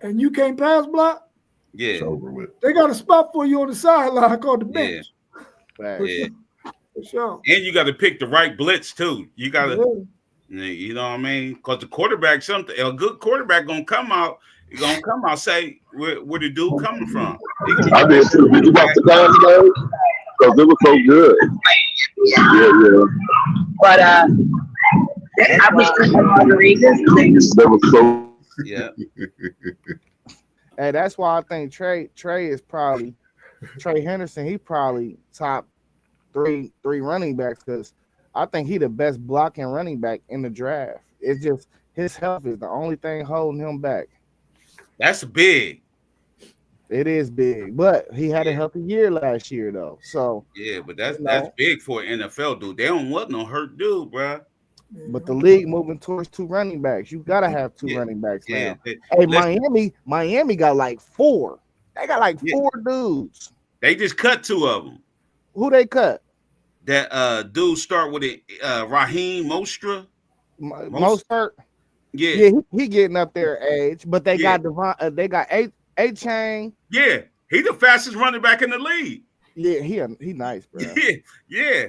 and you can't pass block, Yeah, It's over with. they got a spot for you on the sideline called the bench. yeah. For sure. And you got to pick the right blitz too. You got to, Yeah. you know what I mean? Because the quarterback, a good quarterback gonna come out. He gonna come out say where the dude coming from. I did too. Did you watch the game today? Because it was so good. Yeah. But I wish we had margaritas. That was so. Yeah. Hey, that's why I think Trey is probably Trey Henderson. He probably top three running backs because I think he the best blocking running back in the draft. It's just his health is the only thing holding him back. That's big. It is big, but he had a healthy year last year though. So yeah, but that's big for an NFL dude. They don't want no hurt dude, bro. But the league moving towards 2 running backs. You gotta have 2 running backs now. Miami got like 4. They got like 4 dudes. They just cut 2 of them. Who they cut? That dude start with it, Raheem Mostert. Mostert. Yeah, he getting up there age, but they got they got A-Chain. Yeah, he the fastest running back in the league. Yeah, he nice, bro. Yeah.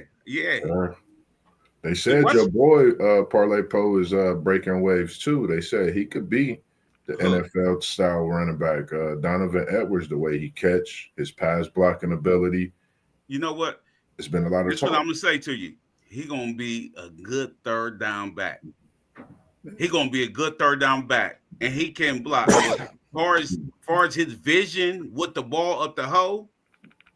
They said your boy Parlay Poe is breaking waves too. They said he could be the NFL style running back. Donovan Edwards, the way he catch, his pass blocking ability. You know what? It's been a lot of This talk. what I'm gonna say to you. He gonna be a good third down back. He gonna be a good third down back, and he can block. As far as his vision with the ball up the hole,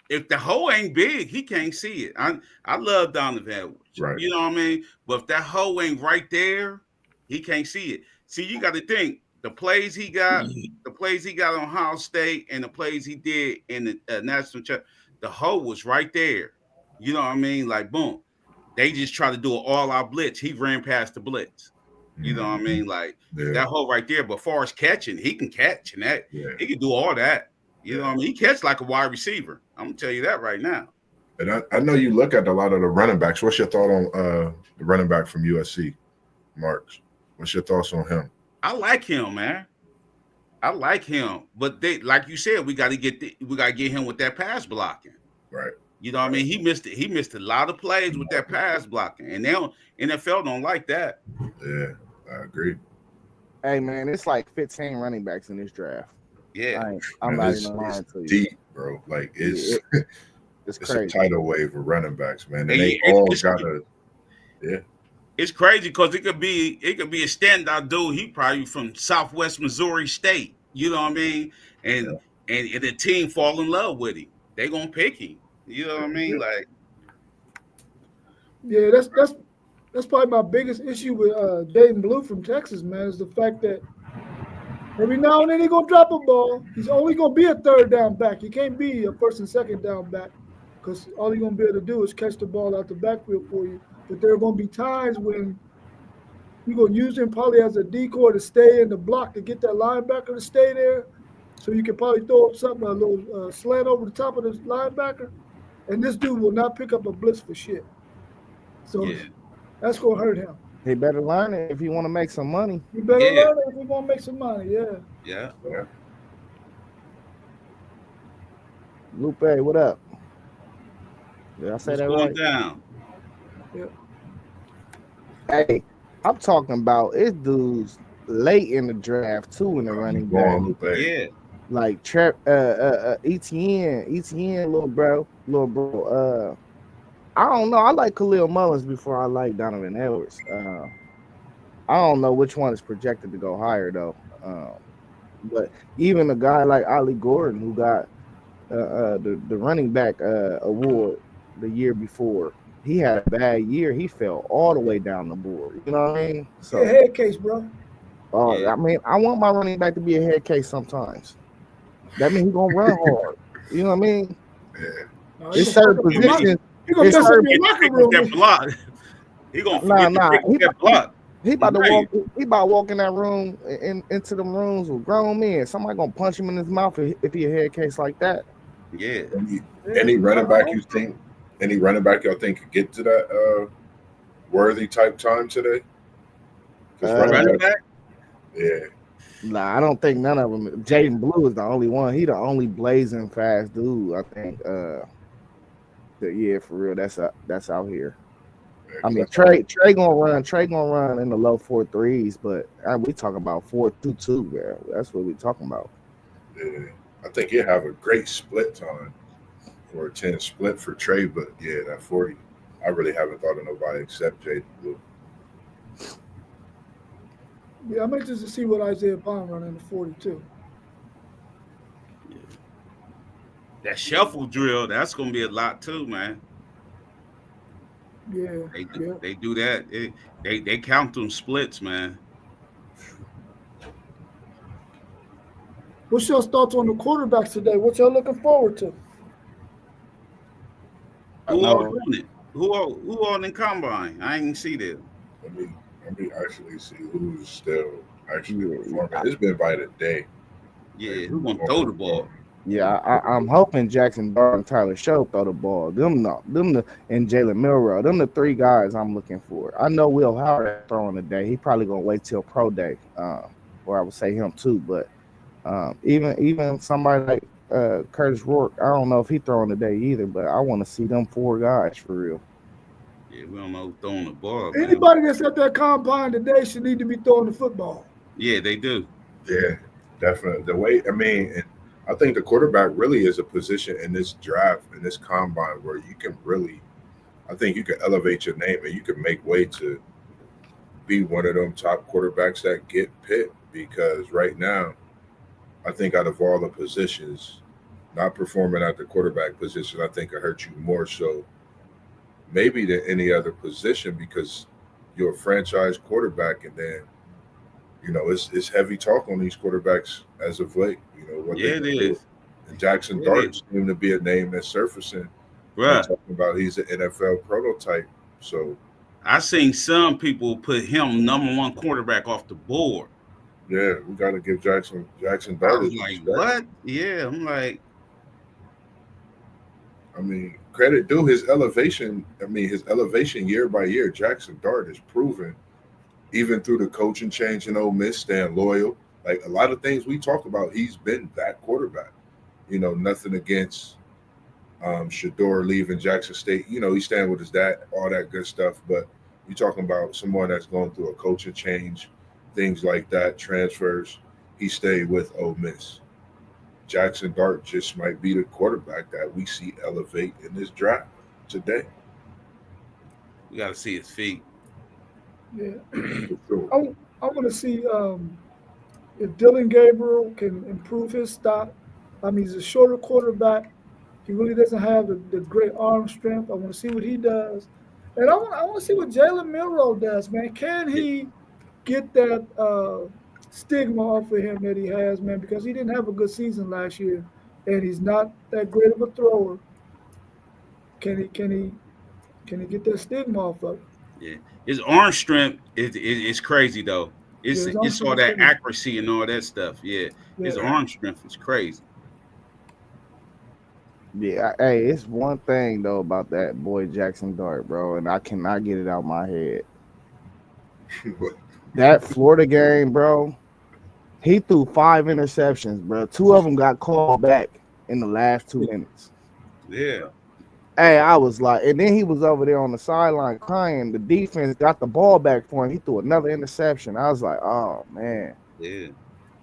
if the hole ain't big, he can't see it. I love Donovan Edwards. Right. You know what I mean? But if that hole ain't right there, he can't see it. See, you got to think the plays he got on Ohio State and the plays he did in the national championship, the hole was right there. You know what I mean? Like, boom. They just try to do an all-out blitz. He ran past the blitz. You know what I mean? Like that hole right there. But as far as catching, he can catch and that he can do all that. You know what I mean? He catch like a wide receiver. I'm gonna tell you that right now. And I know you look at a lot of the running backs. What's your thought on the running back from USC, Marks? What's your thoughts on him? I like him, man. I like him, but they, like you said, we got to get him with that pass blocking. Right. You know what I mean? He missed a lot of plays with that pass blocking, and NFL don't like that. Yeah, I agree. Hey man, it's like 15 running backs in this draft. Yeah, I'm not even lying to you. Deep, bro. Like it's crazy. a tidal wave of running backs, man. And Hey, they all gotta. Yeah. It's crazy because it could be a standout dude. He probably from Southwest Missouri State. You know what I mean? And the team fall in love with him. They gonna pick him. You know what I mean? Like, yeah, that's probably my biggest issue with Dayton Blue from Texas, man, is the fact that every now and then he's gonna drop a ball. He's only gonna be a third down back. He can't be a first and second down back because all he's gonna be able to do is catch the ball out the backfield for you. But there are gonna be times when you're gonna use him probably as a decoy to stay in the block to get that linebacker to stay there. So you can probably throw up something, a little slant over the top of this linebacker, and this dude will not pick up a blitz for shit. So that's gonna hurt him. He better learn it if he want to make some money. He better learn it if he want to make some money. Yeah. Lupe, what up? Did I say that right? Down. Yeah. Hey, I'm talking about it's dudes late in the draft too in the running back. Yeah. Like ETN, little bro. I don't know. I like Khalil Mullins before I like Donovan Edwards. I don't know which one is projected to go higher though. But even a guy like Ollie Gordon, who got the running back award the year before, he had a bad year. He fell all the way down the board. You know what I mean? So head case, bro. I mean, I want my running back to be a head case sometimes. That means he's gonna run hard. You know what I mean? Yeah. It's certain positions. He gonna mess up your locker room. That block. He gonna that block. He about to walk. He about to walk in that room into them rooms with grown men. Somebody gonna punch him in his mouth if he a head case like that. Yeah. Any running back you think? Any running back y'all think could get to that worthy type time today? Running back? Yeah. Nah, I don't think none of them. Jaden Blue is the only one. He the only blazing fast dude. I think. Yeah, for real. That's out here. Yeah, I 'cause mean, Trey gonna run. Trey gonna run in the low 4.3s, but we talking about 4.22, man. That's what we talking about. yeah, I think you have a great split time for a 10 split for Trey, but yeah, that 40, I really haven't thought of nobody except Jaden Blue. Yeah, I'm anxious to see what Isaiah Bond run in the 42. Yeah. That shuffle drill, that's gonna be a lot too, man. Yeah, yeah. They do that. They count them splits, man. What's your thoughts on the quarterbacks today? What y'all looking forward to? I Who all know. doing it? Who all in combine? I ain't see them. Let me let me actually see who's still actually Yeah, performing. It's been by the day. Yeah, who gonna throw the ball? yeah. I'm hoping Jackson Dart and Tyler Show throw the ball. And Jalen Milrow. Them the three guys I'm looking for. I know Will Howard throwing today. He probably gonna wait till pro day, or I would say him too. But even somebody like Curtis Rourke, I don't know if he throwing today either. But I want to see them four guys for real. Yeah, we don't know who's throwing the ball, man. Anybody that's at that combine today should need to be throwing the football. Yeah, they do. Yeah, definitely. The way and I think the quarterback really is a position in this draft, in this combine, where you can really, I think you can elevate your name and you can make way to be one of them top quarterbacks that get picked. Because right now, I think out of all the positions, not performing at the quarterback position, I think it hurts you more so maybe than any other position because you're a franchise quarterback, and then it's heavy talk on these quarterbacks as of late. What Yeah, they it can do. is. And Jackson It Dart is. seemed to be a name that's surfacing. Bruh, Talking about he's an NFL prototype. So I seen some people put him number one quarterback off the board. yeah, we got to give Jackson I Dart was his like, respect. what? Yeah, I'm like, I mean, credit due his elevation. I mean, his elevation year by year. Jackson Dart is proven, even through the coaching change in Ole Miss, staying loyal. Like a lot of things we talk about, he's been that quarterback. Nothing against Shador leaving Jackson State. He's staying with his dad, all that good stuff. But you're talking about someone that's going through a coaching change, things like that, transfers. He stayed with Ole Miss. Jackson Dart just might be the quarterback that we see elevate in this draft today. we got to see his feet. Yeah. For sure. I want to see if Dylan Gabriel can improve his stop. I mean, he's a shorter quarterback. He really doesn't have the great arm strength. I want to see what he does. And I want to see what Jalen Milrow does, man. Can he get that stigma off of him that he has, man? Because he didn't have a good season last year, and he's not that great of a thrower. Can he get that stigma off of him? Yeah, his arm strength is crazy though. Yeah, his arm It's all strength is that crazy. accuracy and all that stuff. Yeah, his Yeah. arm strength is crazy. Yeah, hey, it's one thing though about that boy Jackson Dart, bro, and I cannot get it out my head. That Florida game, bro, he threw 5 interceptions, bro. 2 of them got called back in the last 2 minutes. Yeah, Hey, I was like, and then he was over there on the sideline crying. The defense got the ball back for him. He threw another interception. I was like, oh man. yeah,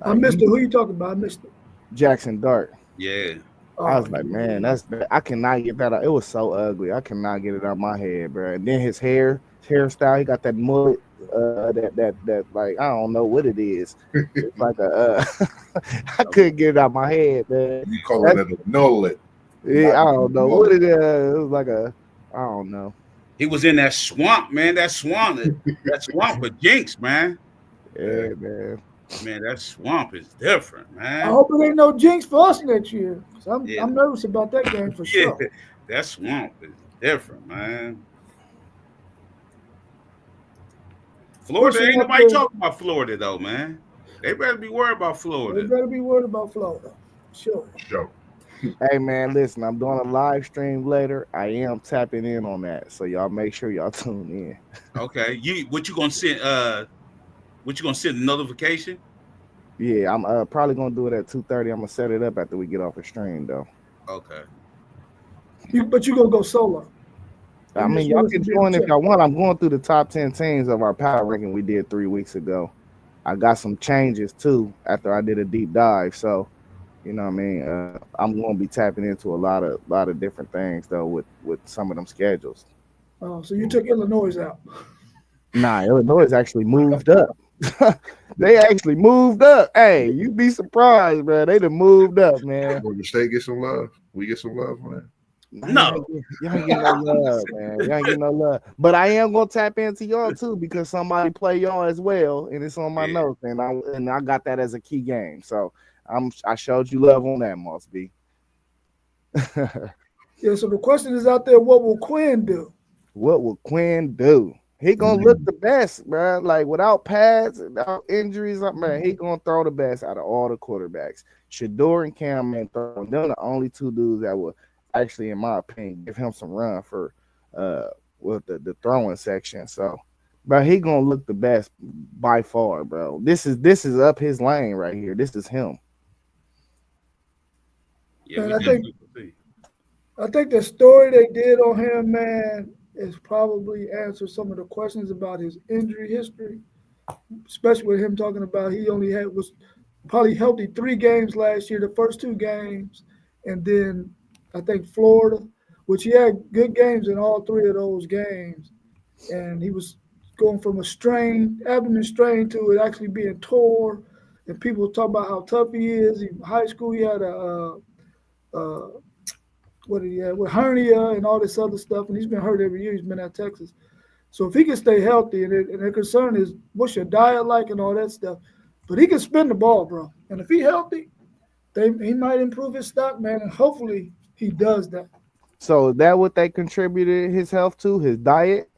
I missed it. Who you talking about? I missed it. Jackson Dart. yeah. I was like, man, I cannot get that out. It was so ugly. I cannot get it out of my head, bro. And then his hairstyle, he got that mullet, that like I don't know what it is. It's like I couldn't get it out of my head, man. You calling it a nullet? Yeah, I don't know what it is. It was like I don't know. He was in that swamp, man. That swamp with Jinx, man. Yeah, man. Man, that swamp is different, man. I hope it ain't no jinx for us next year. 'Cause Yeah. I'm nervous about that game for Yeah, sure. that swamp is different, man. Florida Pushing ain't up nobody the- talking about Florida though, man. They better be worried about They Florida. better be worried about Florida. Sure. Joe. Hey man, listen, I'm doing a live stream later. I am tapping in on that. So y'all make sure y'all tune in. Okay, what you gonna send? What you gonna send a notification? Yeah, I'm probably gonna do it at 2:30. I'm gonna set it up after we get off the stream though. Okay. But you gonna go solo. I mean, y'all can join if y'all want. I'm going through the top 10 teams of our power ranking we did 3 weeks ago. I got some changes too after I did a deep dive. So, you know what I mean? I'm going to be tapping into a lot of different things though with some of them schedules. Oh, so you took Illinois out? Nah, Illinois actually moved up. They actually moved up. Hey, you'd be surprised, bro. They done moved up, man. Georgia State get some love. We get some love, man. No. Y'all ain't getting no love, man. Y'all ain't getting no love. But I am gonna tap into y'all too because somebody play y'all as well, and it's on my notes, and I got that as a key game. So I showed you love on that, Moss B. Yeah. So the question is out there: what will Quinn do? What will Quinn do? He gonna look the best, bro. Like without pads, without injuries, man, he gonna throw the best out of all the quarterbacks. Shador and Cam ain't throwing. They're the only two dudes that will actually, in my opinion, give him some run for with the throwing section. So, bro, he gonna look the best by far, bro. This is up his lane right here. This is him. Yeah, and I think the story they did on him, man, is probably answered some of the questions about his injury history, especially with him talking about he only was probably healthy 3 games last year, the first 2 games, and then I think Florida, which he had good games in all 3 of those games, and he was going from a abdomen strain to it actually being tore, and people talk about how tough he is. In high school, he had what did he have? With hernia and all this other stuff, and he's been hurt every year. He's been at Texas. So if he can stay healthy, and the concern is what's your diet like and all that stuff, but he can spin the ball, bro. And if he's healthy, he might improve his stock, man, and hopefully he does that. So is that what they contributed his health to, his diet?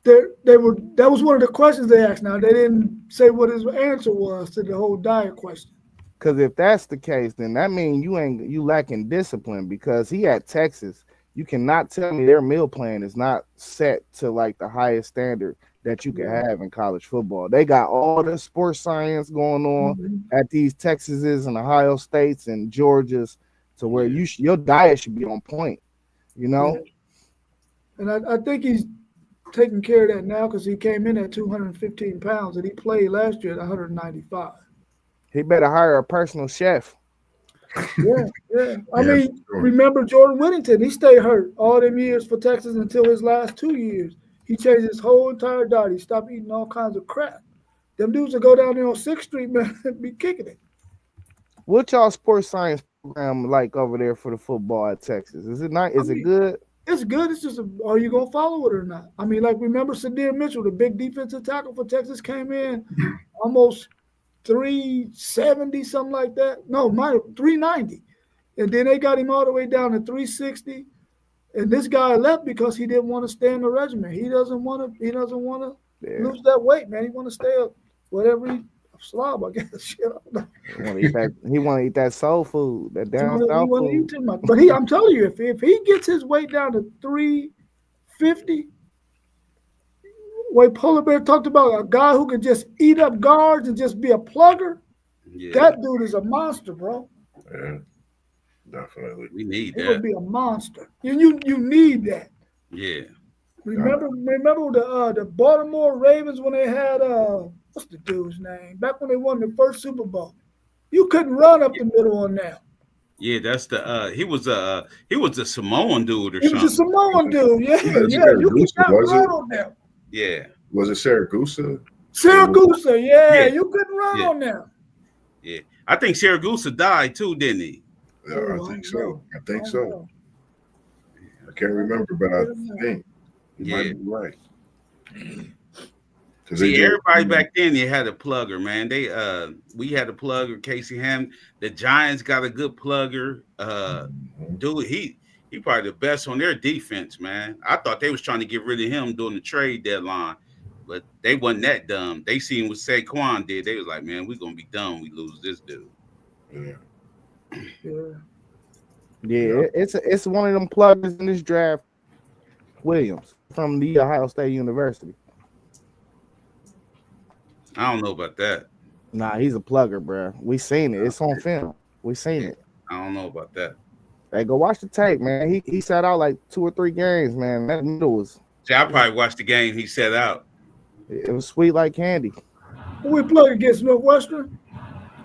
That was one of the questions they asked. Now they didn't say what his answer was to the whole diet question. Because if that's the case, then that means you lacking discipline. Because he at Texas, you cannot tell me their meal plan is not set to like the highest standard that you can have in college football. They got all the sports science going on at these Texases and Ohio States and Georgias, to where your diet should be on point. You know. And I think he's taking care of that now because he came in at 215 pounds and he played last year at 195. He better hire a personal chef. Yeah. I mean, remember Jordan Whittington? He stayed hurt all them years for Texas until his last 2 years. He changed his whole entire diet. He stopped eating all kinds of crap. Them dudes that go down there on 6th Street, man, be kicking it. What y'all sports science program like over there for the football at Texas? Is it not? Is it good? It's good. It's just, are you going to follow it or not? I mean, like, remember Sadir Mitchell, the big defensive tackle for Texas, came in almost 370, something like that. No, 390. And then they got him all the way down to 360. And this guy left because he didn't want to stay in the regimen. He doesn't want to lose that weight, man. He want to stay up whatever he slob, I guess. He want to eat that soul food, that down south food. Too much. But I'm telling you, if he gets his weight down to 350, what Polar Bear talked about, a guy who can just eat up guards and just be a plugger, that dude is a monster, bro. Yeah, definitely. We need that. He would be a monster. You need that. Yeah. Remember the Baltimore Ravens when they had what's the dude's name? Back when they won the first Super Bowl. You couldn't run up the middle on that. Yeah, that's the he was a Samoan dude or something. He was a Samoan dude, yeah. You could not run on them. Yeah. Was it Siragusa? Siragusa, yeah. You couldn't run on them. Yeah. I think Siragusa died too, didn't he? Yeah, I think so. I can't remember, but I think you might be right. See, everybody back then, they had a plugger, man. We had a plugger, Casey Hammond. The Giants got a good plugger. Dude, he probably the best on their defense, man. I thought they was trying to get rid of him during the trade deadline, but they wasn't that dumb. They seen what Saquon did. They was like, man, we're gonna be dumb. We lose this dude. Yeah, it's one of them pluggers in this draft. Williams from the Ohio State University. I don't know about that. Nah, he's a plugger, bro. We seen it. It's on film. We seen it. I don't know about that. Hey, go watch the tape, man. He sat out like 2 or 3 games, man. That middle was See, I probably watched the game he set out. it was sweet like candy. Who we play against Northwestern?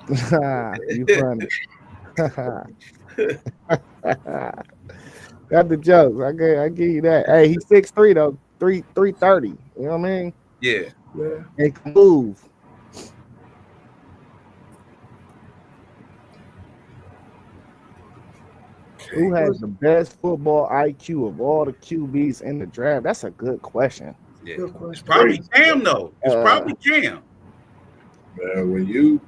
You funny. Got the jokes. I give you that. Hey, he's 6'3" though, 330. You know what I mean? Yeah. Yeah. He can move. Who has the best football IQ of all the QBs in the draft? That's a good question. Yeah. Good It's question. probably Cam though. It's probably Cam. Man, when you,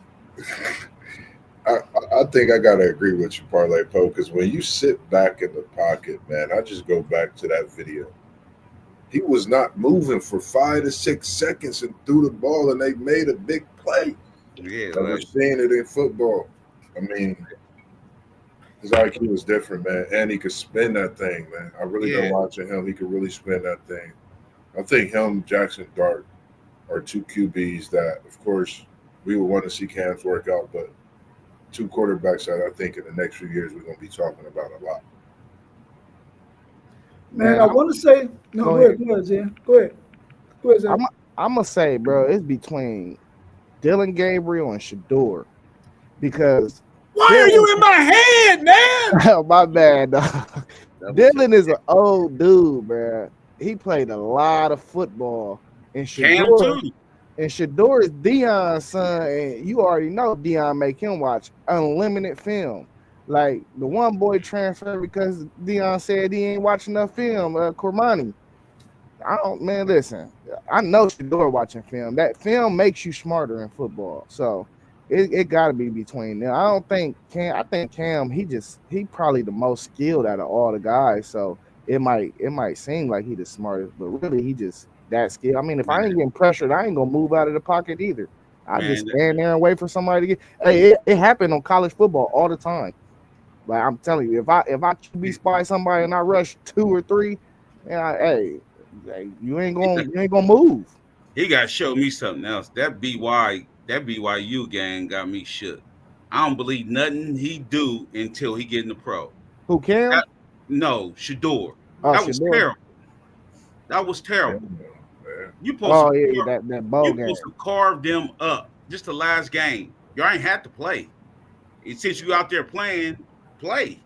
I think I gotta agree with you, Parlay Po, because when you sit back in the pocket, man, I just go back to that video. He was not moving for 5 to 6 seconds and threw the ball, and they made a big play. Yeah. And we're seeing it in football. I mean, his IQ is different, man, and he could spin that thing, man. I really been watching him. He could really spin that thing. I think him, Jackson Dart, are 2 QBs that, of course, we would want to see Cam's work out, but 2 quarterbacks that I think in the next few years we're going to be talking about a lot. Man, I want to say no. Go ahead, Zen. Go ahead, Zen. I'm gonna say, bro, it's between Dylan Gabriel and Shador, because why are you in my head, man? my bad, dog. Dylan is an old dude, bro. He played a lot of football, and Shador is Deion's son, and you already know Deion make him watch unlimited film. Like the one boy transferred because Deion said he ain't watching enough film. Cormani, listen. I know Shador watching film. That film makes you smarter in football. So it got to be between them. I don't think Cam. I think Cam. He probably the most skilled out of all the guys. So it might seem like he the smartest, but really he just that skilled. I mean, if I ain't getting pressured, I ain't gonna move out of the pocket either. I just stand there and wait for somebody to get. Hey, it happened on college football all the time. Like I'm telling you, if I QB spy somebody and I rush 2 or 3, hey, you ain't gonna move. He got to show me something else. That BYU gang got me shook. I don't believe nothing he do until he get in the pro. Who Cam? No, Shador. Oh, that was terrible. That was terrible. You supposed that ball game. Supposed to carve them up. Just the last game. Y'all ain't had to play. Since you out there playing, play.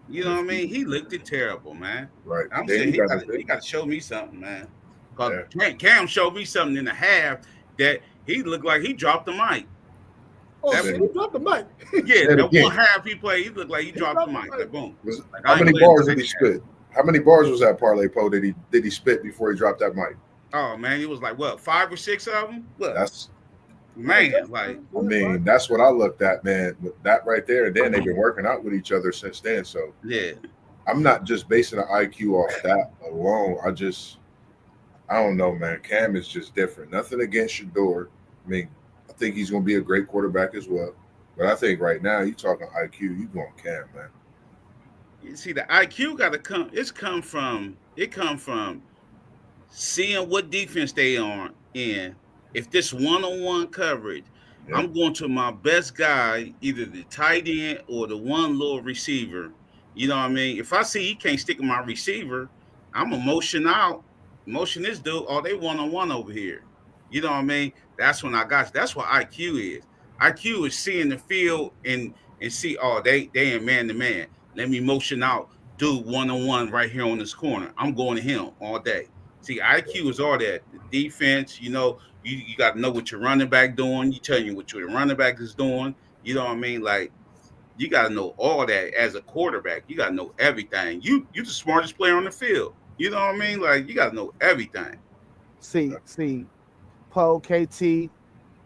You know what I mean? He looked it terrible, man. Right. I'm saying he got to show me something, man. Because Cam showed me something in the half that he looked like he dropped the mic. Oh, he dropped the mic. Yeah, that one half he played, he looked like he dropped the mic. Like, boom. How many bars did he spit? How many bars was that, Parlay Po, did he spit before he dropped that mic? Oh man, it was like what, 5 or 6 of them? Look, that's man, like I mean, that's what I looked at, man. With that right there, and then they've been working out with each other since then. So yeah, I'm not just basing the IQ off that alone. I don't know, man. Cam is just different. Nothing against Shador. I mean, I think he's going to be a great quarterback as well. But I think right now, you talking IQ, you going Cam, man. You see, the IQ got to come. It come from seeing what defense they are in. If this one-on-one coverage, I'm going to my best guy, either the tight end or the one little receiver. You know what I mean? If I see he can't stick with my receiver, I'm going to motion this dude, they one-on-one over here. You know what I mean? That's when I got you. That's what IQ is. IQ is seeing the field and see, they in man-to-man. Let me motion out, dude, one-on-one right here on this corner. I'm going to him all day. See, IQ is all that. The defense, you know, you got to know what your running back doing. You tell you what your running back is doing. You know what I mean? Like, you got to know all that as a quarterback. You got to know everything. You the smartest player on the field. You know what I mean? Like, you got to know everything. See, Poe, KT,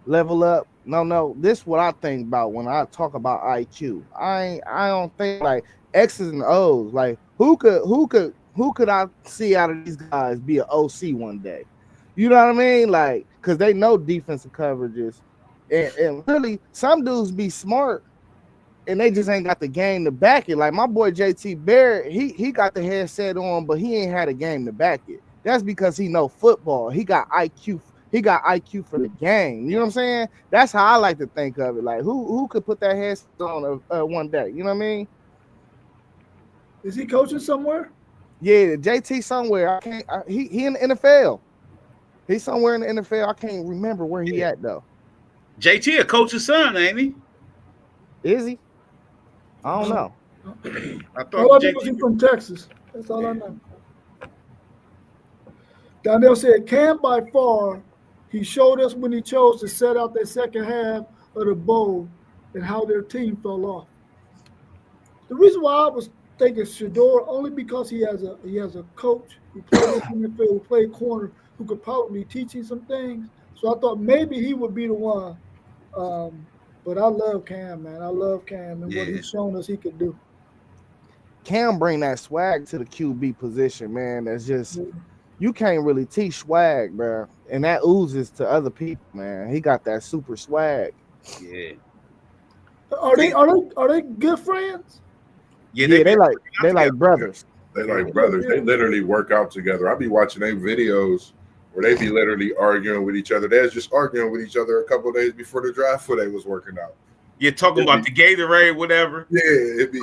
level up. No. This is what I think about when I talk about IQ. I don't think like X's and O's. Like, who could I see out of these guys be an OC one day? You know what I mean? Like, because they know defensive coverages. And really, some dudes be smart and they just ain't got the game to back it. Like my boy JT Barrett, he got the headset on, but he ain't had a game to back it. That's because he know football. He got IQ. He got IQ for the game. You know what I'm saying? That's how I like to think of it. Like who could put that headset on one day? You know what I mean? Is he coaching somewhere? Yeah, JT somewhere. He in the NFL. He's somewhere in the NFL. I can't remember where he at though. JT a coach's son, ain't he? Is he? I don't know. I All I thought know is he's JT. from Texas. That's all I know. Donnell said, Cam by far, he showed us when he chose to set out that second half of the bowl and how their team fell off. The reason why I was thinking Shador only because he has a coach who played in the NFL, who played corner, who could probably teach him some things. So I thought maybe he would be the one. But I love Cam, man. I love Cam and what he's shown us he could do. Cam bring that swag to the QB position, man. That's just you can't really teach swag, bro, and that oozes to other people, man. He got that super swag. Yeah. Are they good friends? Yeah, they like brothers. They like brothers. They literally work out together. I be watching their videos where they be literally arguing with each other. They was just arguing with each other a couple of days before the draft where they was working out. You're talking about the Gatorade, whatever. Yeah, it'd be.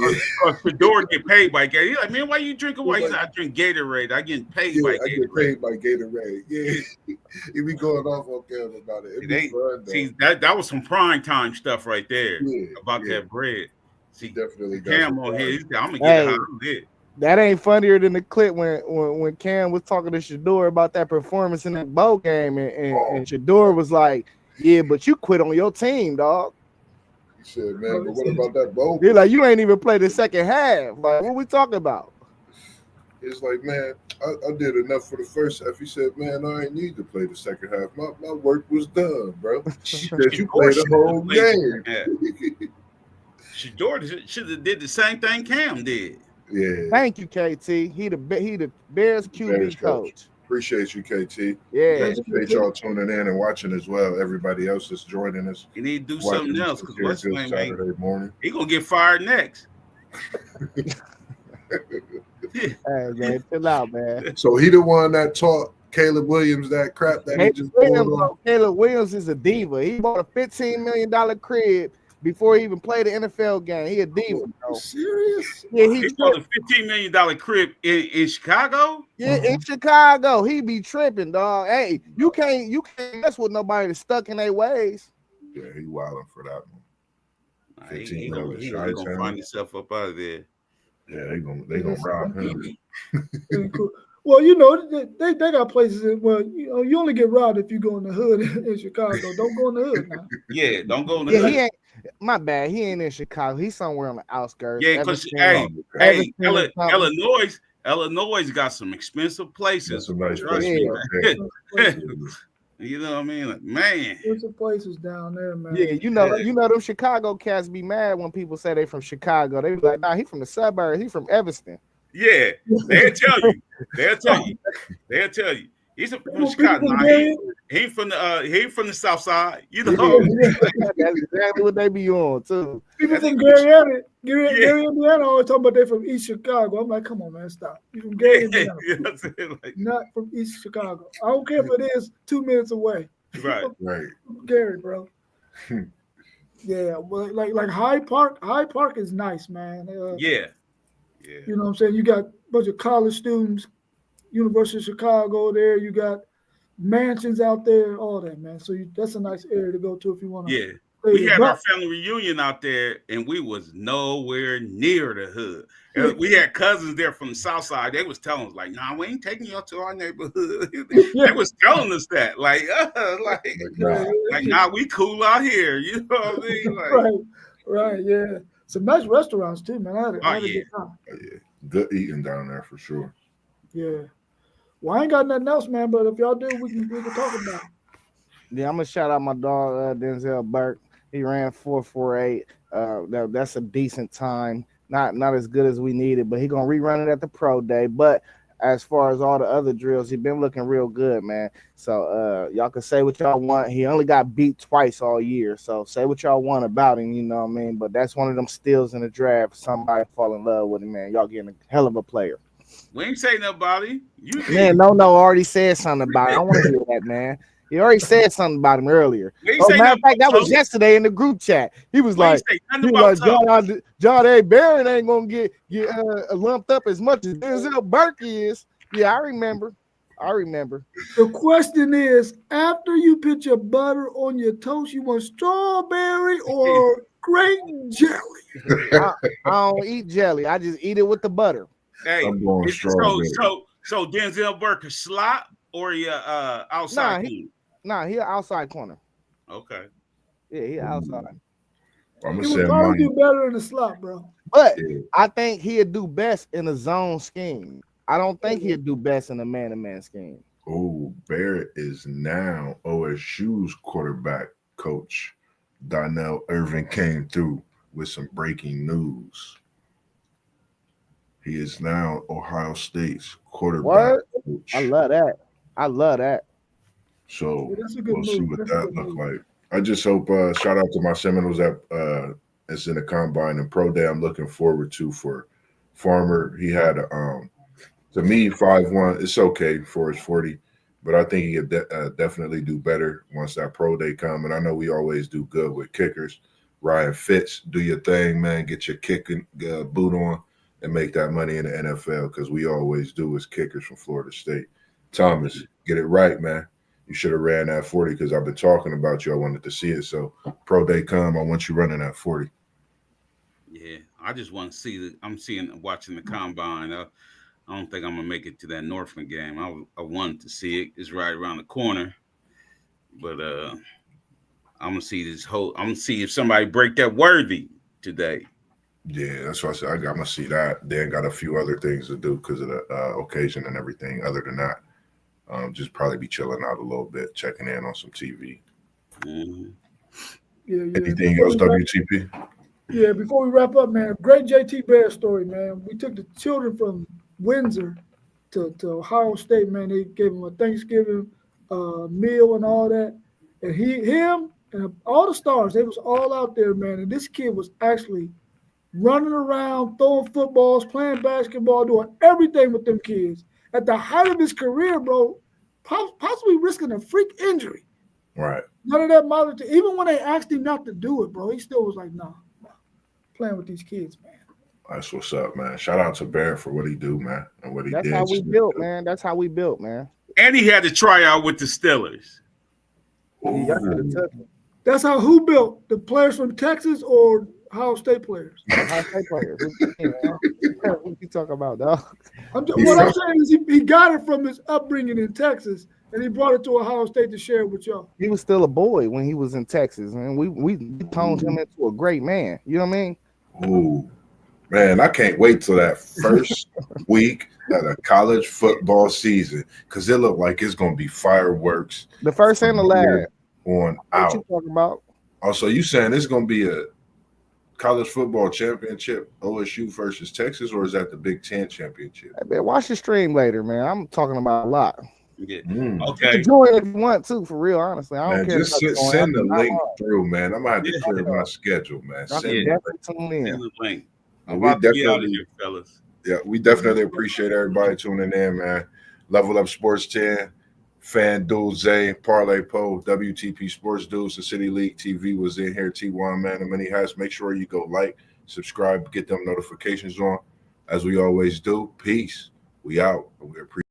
Fedora get paid by Gatorade. He's like, man, why you drinking? Why he's like, I drink Gatorade? I get paid by Gatorade. I get paid by Gatorade. Yeah, he be going off on Cam about it. It'd be fun, though. See, that was some prime time stuff right there about that bread. See, definitely Cam on here. I'm gonna get how I did. That ain't funnier than the clip when Cam was talking to Shador about that performance in that bowl game, and Shador was like, "Yeah, but you quit on your team, dog." He said, "Man, but what about that bowl?" He's like, "You ain't even played the second half. Like, what we talking about?" It's like, man, I did enough for the first half. He said, man, I ain't need to play the second half. My work was done, bro. He said, you played the whole game. Shador should have did the same thing Cam did. Yeah. Thank you, KT. He the Bears QB coach. Appreciate you, KT. Yeah. Appreciate y'all tuning in and watching as well. Everybody else that's joining us. You need to do something else because what's going Saturday morning. He gonna get fired next. Hey man, chill out, man. So he the one that taught Caleb Williams that crap that he just pulled on. Caleb Williams is a diva. He bought a $15 million crib before he even played an NFL game. He a diva, bro. Serious? Yeah, he bought a $15 million crib in Chicago. Yeah, in Chicago, he be tripping, dog. Hey, you can't mess with nobody that's stuck in their ways. Yeah, he wilding for that one. He gonna find himself up out of there. Yeah, they gonna rob him. Cool. Well, you know, they got places. You only get robbed if you go in the hood in Chicago. Don't go in the hood now. Yeah, don't go in the hood. He ain't. My bad. He ain't in Chicago. He's somewhere on the outskirts. Yeah, because Illinois got some expensive places. Some nice places. You know what I mean? Like, man. There's some places down there, man. Yeah, you know them Chicago cats be mad when people say they from Chicago. They be like, nah, he from the suburbs. He from Evanston. Yeah, they'll tell you. He's from Chicago. Nah, he from the South Side. You know, that's exactly what they be on too. People from Gary, Indiana, always talking about they from East Chicago. I'm like, come on, man, stop. You from Gary, Indiana? Not from East Chicago. I don't care if it is 2 minutes away. Right. Gary, bro. Yeah, well, like Hyde Park. Hyde Park is nice, man. Yeah. You know what I'm saying? You got a bunch of college students, University of Chicago there. You got mansions out there, all that, man. So that's a nice area to go to if you want to. Yeah. We had our family reunion out there, and we was nowhere near the hood. And we had cousins there from the South Side. They was telling us, like, nah, we ain't taking y'all to our neighborhood. They was telling us that. Nah, we cool out here. You know what I mean? Like, right, yeah. Some nice restaurants too, man. I had a good time. Yeah, good eating down there for sure. Yeah. Well, I ain't got nothing else, man. But if y'all do, we can talk about it. Yeah, I'm gonna shout out my dog Denzel Burke. He ran 4.48. That's a decent time. Not as good as we needed, but he gonna rerun it at the pro day. But as far as all the other drills, he been looking real good, man. So y'all can say what y'all want. He only got beat twice all year. So say what y'all want about him, you know what I mean? But that's one of them steals in the draft. Somebody fall in love with him, man. Y'all getting a hell of a player. We ain't say nothing about him. Man, no, already said something about it. I want to hear that, man. He already said something about him earlier. He ain't Oh, say matter of nothing fact, that about was Toe. yesterday in the group chat. He was He ain't like, say nothing about Toe. John A. Barron ain't gonna get lumped up as much as Denzel Burke is. Yeah, I remember. The question is, after you put your butter on your toast, you want strawberry or grape jelly? I don't eat jelly. I just eat it with the butter. Hey, I'm going strawberry. so Denzel Burke is slot or you outside corner? Nah, he outside corner. Okay. Yeah, he outside. I'm He gonna would say probably mine. do better in the slot, bro. But Yeah. I think he'd do best in a zone scheme. I don't think he'd do best in a man-to-man scheme. Oh, Barrett is now OSU's quarterback coach. Donnell Irvin came through with some breaking news. He is now Ohio State's quarterback coach. I love that. So Yeah, that's a good we'll see move. what That's a that good look move. like. I just hope shout out to my Seminoles that is in the combine and pro day. I'm looking forward to for Farmer. He had to me 5'1". It's okay for his 40, but I think he could definitely do better once that pro day come. And I know we always do good with kickers. Ryan Fitz, do your thing, man. Get your kicking boot on and make that money in the NFL because we always do as kickers from Florida State. Thomas, get it right, man. You should have ran that 40 because I've been talking about you. I wanted to see it. So pro day come, I want you running that 40. Yeah, I just want to see. Watching the combine. I don't think I'm gonna make it to that Northman game. I wanted to see it. It's right around the corner, but I'm gonna see this whole. I'm gonna see if somebody break that Worthy today. Yeah, that's what I said. I'm gonna see that. Then got a few other things to do because of the occasion and everything. Other than that, just probably be chilling out a little bit, checking in on some TV. Mm-hmm. Yeah. Anything else, WTP? Yeah, before we wrap up, man, great JT Bear story, man. We took the children from Windsor to Ohio State, man. They gave him a Thanksgiving meal and all that. And him and all the stars, they was all out there, man. And this kid was actually running around, throwing footballs, playing basketball, doing everything with them kids. At the height of his career, bro, possibly risking a freak injury. Right. None of that mattered to even when they asked him not to do it, bro, he still was like, nah, playing with these kids, man. That's what's up, man. Shout out to Barrett for what he do, man, and what he did. That's how we built, man. That's how we built, man. And he had to try out with the Steelers. That's how who built? The players from Texas or Ohio State players? Ohio State players. What you talking about, dog? What I'm saying is he got it from his upbringing in Texas, and he brought it to Ohio State to share it with y'all. He was still a boy when he was in Texas, and we toned him into a great man. You know what I mean? Ooh, man, I can't wait till that first week of the college football season because it looked like it's gonna be fireworks. The first and the last. On What out. you talking about? Also, you saying it's gonna be a college football championship, OSU versus Texas, or is that the Big Ten championship? Hey, man, watch the stream later, man. I'm talking about a lot. Yeah. Mm. You Okay. can join if you want to, for real. Honestly, I don't Man, care. just about send the going. link through, man. I'm gonna have to clear my schedule, man. I Send can the definitely tune in. Send the link. I'm We about to be out of definitely- here, fellas. Yeah, we definitely appreciate everybody tuning in, man. Level Up Sports 10, FanDuel, Zay, Parlay Po, WTP Sports Dudes, the City League TV was in here. T1 Man and many hats. Make sure you go like, subscribe, get them notifications on. As we always do. Peace. We out. We appreciate